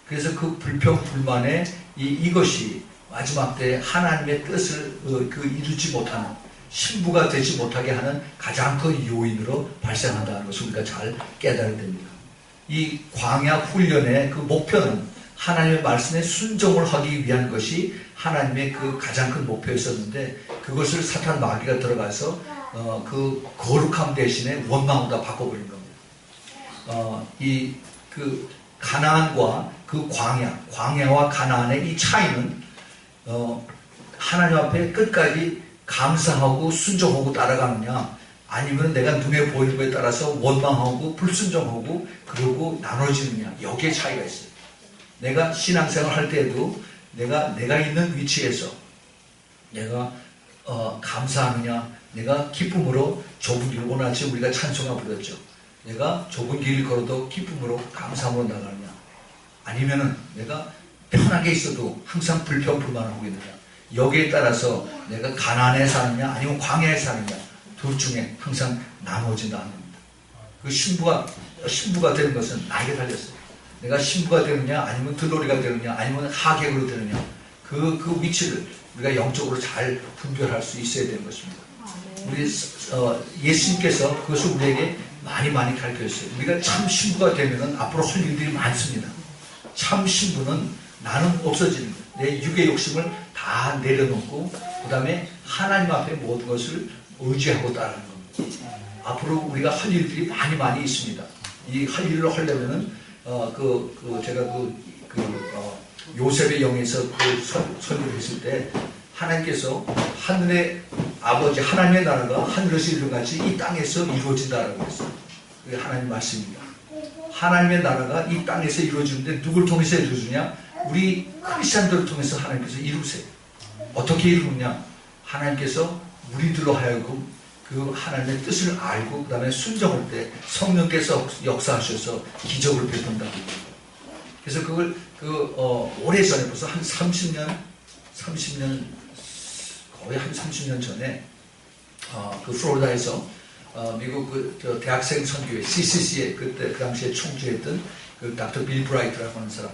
그래서 그 불평불만에 이것이 마지막 때 하나님의 뜻을 이루지 못하는 신부가 되지 못하게 하는 가장 큰 요인으로 발생한다는 것을 우리가 잘 깨달아야 됩니다. 이 광야 훈련의 그 목표는 하나님의 말씀에 순종을 하기 위한 것이 하나님의 그 가장 큰 목표였었는데, 그것을 사탄 마귀가 들어가서 그 거룩함 대신에 원망으로 바꿔버린 겁니다. 이 그 가나안과 그 광야와 가나안의 이 차이는 하나님 앞에 끝까지 감사하고 순종하고 따라가느냐, 아니면 내가 눈에 보이는 것에 따라서 원망하고 불순종하고 그러고 나눠지느냐, 여기에 차이가 있어요. 내가 신앙생활 할 때에도 내가 있는 위치에서 내가 감사하느냐, 내가 기쁨으로 좁은 길, 오늘 아침 우리가 찬송가 부르었죠. 내가 좁은 길을 걸어도 기쁨으로 감사함으로 나가느냐, 아니면은 내가 편하게 있어도 항상 불평불만을 하고 있느냐, 여기에 따라서 내가 가난에 사느냐 아니면 광야에 사느냐, 둘 중에 항상 나눠진다는 겁니다. 그 신부가 되는 것은 나에게 달렸어요. 내가 신부가 되느냐 아니면 들러리가 되느냐 아니면 하객으로 되느냐, 그 위치를 우리가 영적으로 잘 분별할 수 있어야 되는 것입니다. 우리 예수님께서 그것을 우리에게 많이 가르쳐주셨어요. 우리가 참 신부가 되면은 앞으로 할 일들이 많습니다. 참 신부는 나는 없어지는 거예요. 내 육의 욕심을 다 내려놓고 그 다음에 하나님 앞에 모든 것을 의지하고 따르는 겁니다. 앞으로 우리가 할 일들이 많이 있습니다. 이 할 일을 하려면은 제가 요셉의 영에서 설교를 했을 때, 하나님께서 하늘의 아버지 하나님의 나라가 하늘에서 이룬 같이 이 땅에서 이루어진다라고 했어요. 그게 하나님 말씀입니다. 하나님의 나라가 이 땅에서 이루어지는데 누굴 통해서 이루어지냐? 우리 크리스찬들을 통해서 하나님께서 이루세요. 어떻게 이루느냐? 하나님께서 우리들로 하여금 그 하나님의 뜻을 알고 그 다음에 순종할 때 성령께서 역사하셔서 기적을 베푼다고. 그래서 그걸 오래전에 벌써 한 30년 거의 한 30년 전에 그 플로리다에서 미국 그 대학생 선교회 CCC에 그때 그 당시에 총재했던 그 닥터 빌 브라이트라고 하는 사람,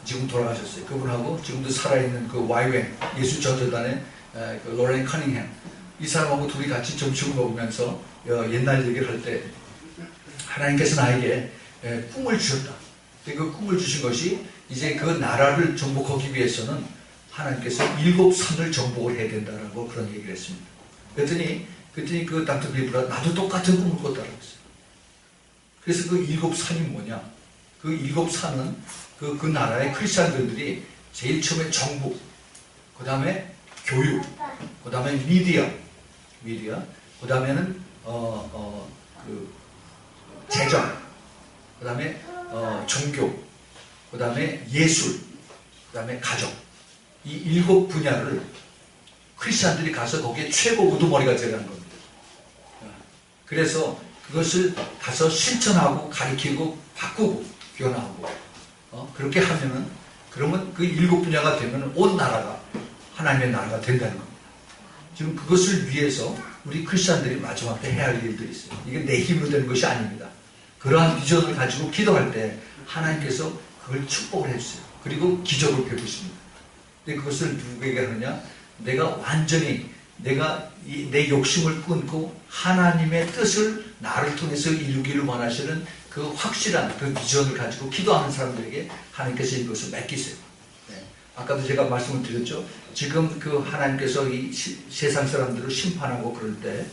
지금 돌아가셨어요. 그분하고 지금도 살아있는 그 YWAM 예수 전도단의 그 로렌 커닝햄, 이 사람하고 둘이 같이 점심을 먹으면서 옛날 얘기를 할 때, 하나님께서 나에게 꿈을 주셨다. 그 꿈을 주신 것이 이제 그 나라를 정복하기 위해서는 하나님께서 7산을 정복을 해야 된다라고 그런 얘기를 했습니다. 그랬더니 그 닥터 빌브라, 나도 똑같은 꿈을 꿨다라고 했어요. 그래서 그 7산이 뭐냐? 그 7산은 그 나라의 크리스찬들이 제일 처음에 정복, 그 다음에 교육, 그 다음에 미디어, 그 다음에는 재정, 그 다음에 종교, 그 다음에 예술, 그 다음에 가정, 이 7 분야를 크리스찬들이 가서 거기에 최고 우두머리가 되는 겁니다. 그래서 그것을 가서 실천하고 가르치고 바꾸고 변화하고 그렇게 하면은, 그러면 그 7 분야가 되면 온 나라가 하나님의 나라가 된다는 겁니다. 지금 그것을 위해서 우리 크리스찬들이 마지막 때 해야 할 일들이 있어요. 이게 내 힘으로 되는 것이 아닙니다. 그러한 비전을 가지고 기도할 때 하나님께서 그걸 축복을 해주세요. 그리고 기적을 베푸십니다. 근데 그것을 누구에게 하느냐? 내가 완전히 내 욕심을 끊고 하나님의 뜻을 나를 통해서 이루기를 원하시는 그 확실한 그 비전을 가지고 기도하는 사람들에게 하나님께서 이것을 맡기세요. 아까도 제가 말씀을 드렸죠. 지금 그 하나님께서 이 세상 사람들을 심판하고 그럴 때,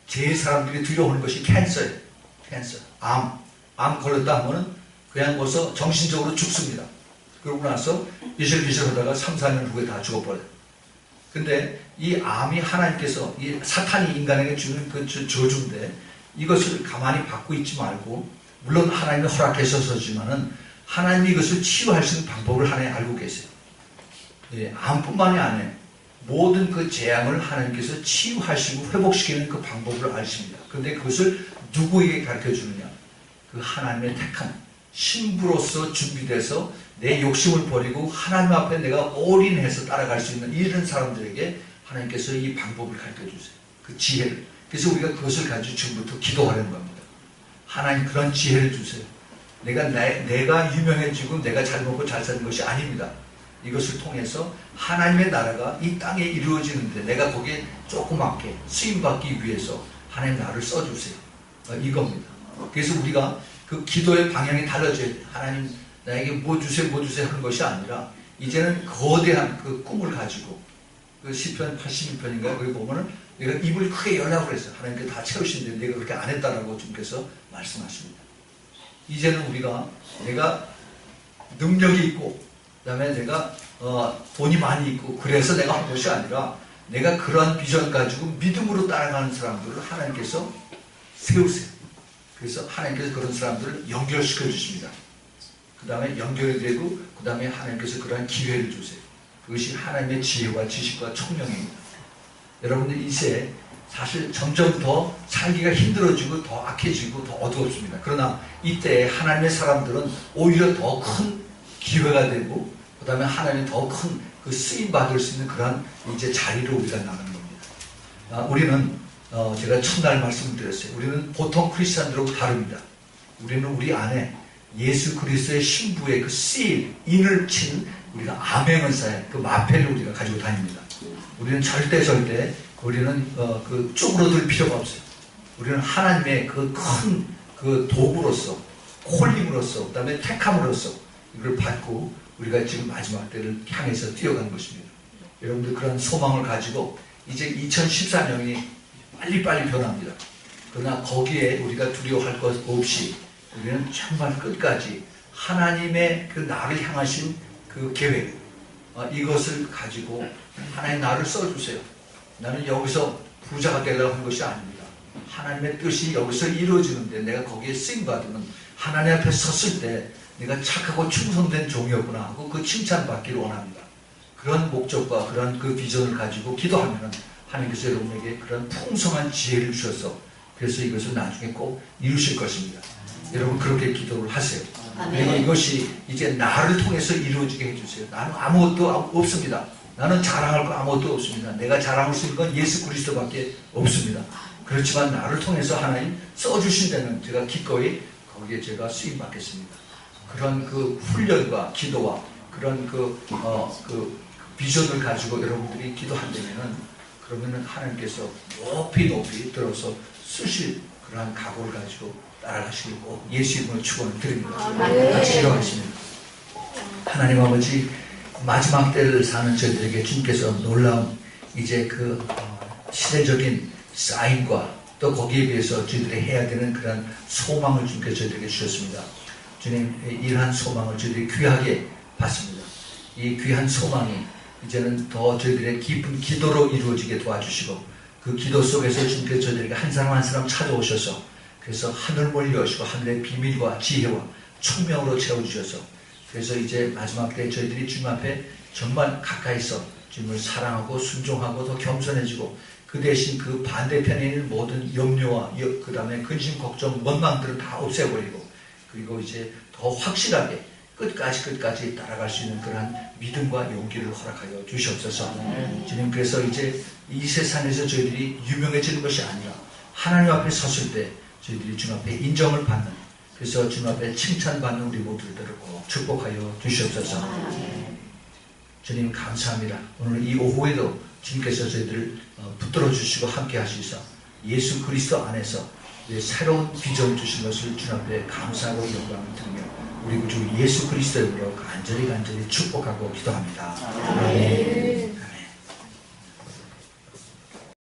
제일 사람들이 두려워하는 것이 캔서예요. 캔서. 암 걸렸다 하면은 그냥 벌써 정신적으로 죽습니다. 그러고 나서 비실비실 하다가 3, 4년 후에 다 죽어버려요. 근데 이 암이 하나님께서, 이 사탄이 인간에게 주는 그 저주인데, 이것을 가만히 받고 있지 말고, 물론 하나님이 허락하셔서지만은 하나님이 이것을 치유할 수 있는 방법을 하나님 알고 계세요. 암뿐만이 아니에요. 모든 그 재앙을 하나님께서 치유하시고 회복시키는 그 방법을 아십니다. 그런데 그것을 누구에게 가르쳐 주느냐? 그 하나님의 택한 신부로서 준비돼서 내 욕심을 버리고 하나님 앞에 내가 올인해서 따라갈 수 있는 이런 사람들에게 하나님께서 이 방법을 가르쳐 주세요. 그 지혜를. 그래서 우리가 그것을 가지고 지금부터 기도하려는 겁니다. 하나님, 그런 지혜를 주세요. 내가 유명해지고 내가 잘 먹고 잘 사는 것이 아닙니다. 이것을 통해서 하나님의 나라가 이 땅에 이루어지는데 내가 거기에 조그맣게 쓰임받기 위해서 하나님 나를 써주세요. 이겁니다. 그래서 우리가 그 기도의 방향이 달라져야 돼. 하나님 나에게 뭐 주세요 뭐 주세요 하는 것이 아니라 이제는 거대한 그 꿈을 가지고 그 시편 86편인가 거기 보면은 내가 입을 크게 열라고 그랬어요. 하나님께 다 채우신데 내가 그렇게 안 했다라고 주님께서 말씀하십니다. 이제는 우리가 내가 능력이 있고 그다음에 내가 돈이 많이 있고 그래서 내가 한 것이 아니라 내가 그러한 비전 가지고 믿음으로 따라가는 사람들을 하나님께서 세우세요. 그래서 하나님께서 그런 사람들을 연결시켜 주십니다. 그 다음에 연결이 되고 그 다음에 하나님께서 그러한 기회를 주세요. 그것이 하나님의 지혜와 지식과 총명입니다. 여러분들 이제 사실 점점 더 살기가 힘들어지고 더 악해지고 더 어두워집니다. 그러나 이때 하나님의 사람들은 오히려 더 큰 기회가 되고 그 다음에 하나님이 더 큰 그 쓰임 받을 수 있는 그러한 이제 자리로 우리가 나가는 겁니다. 우리는 제가 첫날 말씀드렸어요. 우리는 보통 크리스찬들하고 다릅니다. 우리는 우리 안에 예수 그리스도의 신부의 그 seal, 인을 친 우리가 아멘은사의 그 마패를 우리가 가지고 다닙니다. 우리는 절대 우리는 그 쪼그러들 필요가 없어요. 우리는 하나님의 그 큰 그 도구로서 콜링으로서 그 다음에 택함으로써 이걸 받고 우리가 지금 마지막 때를 향해서 뛰어가는 것입니다. 여러분들 그런 소망을 가지고 이제 2014년이 빨리빨리 변합니다. 그러나 거기에 우리가 두려워할 것 없이 우리는 정말 끝까지 하나님의 그 나를 향하신 그 계획 이것을 가지고 하나님 나를 써주세요. 나는 여기서 부자가 되려고 한 것이 아닙니다. 하나님의 뜻이 여기서 이루어지는데 내가 거기에 쓰임받으면 하나님 앞에 섰을 때 내가 착하고 충성된 종이었구나 하고 그 칭찬받기를 원합니다. 그런 목적과 그런 그 비전을 가지고 기도하면 하나님께서 여러분에게 그런 풍성한 지혜를 주셔서 그래서 이것을 나중에 꼭 이루실 것입니다. 여러분 그렇게 기도를 하세요. 그리고 이것이 이제 나를 통해서 이루어지게 해주세요. 나는 아무것도 없습니다. 나는 자랑할 거 아무것도 없습니다. 내가 자랑할 수 있는 건 예수 그리스도밖에 없습니다. 그렇지만 나를 통해서 하나님 써주신다면 제가 기꺼이 거기에 제가 수임받겠습니다. 그런 그 훈련과 기도와 그런 그 비전을 가지고 여러분들이 기도한다면은 그러면은 하나님께서 높이 들어서 쓰실 그러한 각오를 가지고 따라가시길 꼭 예수 이름으로 축원을 드립니다. 같이 기도하겠습니다. 하나님 아버지 마지막 때를 사는 저희들에게 주님께서 놀라운 이제 그 시대적인 사인과 또 거기에 비해서 저희들이 해야 되는 그런 소망을 주님께서 저희들에게 주셨습니다. 주님 이러한 소망을 저희들이 귀하게 받습니다. 이 귀한 소망이 이제는 더 저희들의 깊은 기도로 이루어지게 도와주시고 그 기도 속에서 주님께서 저희들에게 한 사람 한 사람 찾아오셔서 그래서 하늘문을 여시고 하늘의 비밀과 지혜와 총명으로 채워주셔서 그래서 이제 마지막 때 저희들이 주님 앞에 정말 가까이서 주님을 사랑하고 순종하고 더 겸손해지고 그 대신 그 반대편에 있는 모든 염려와 그 다음에 근심, 걱정, 원망들은 다 없애버리고 그리고 이제 더 확실하게 끝까지 따라갈 수 있는 그런 믿음과 용기를 허락하여 주시옵소서. 주님 그래서 이제 이 세상에서 저희들이 유명해지는 것이 아니라 하나님 앞에 섰을 때 저희들이 주님 앞에 인정을 받는 그래서 주님 앞에 칭찬받는 우리 모두들을 꼭 축복하여 주시옵소서. 주님 감사합니다. 오늘 이 오후에도 주님께서 저희들을 붙들어 주시고 함께 하시사 예수 그리스도 안에서 새로운 비전 주신 것을 주님 앞에 감사하고 영광을 드리며 우리 구주 예수 그리스도의 이름으로 간절히 축복하고 기도합니다. 아멘.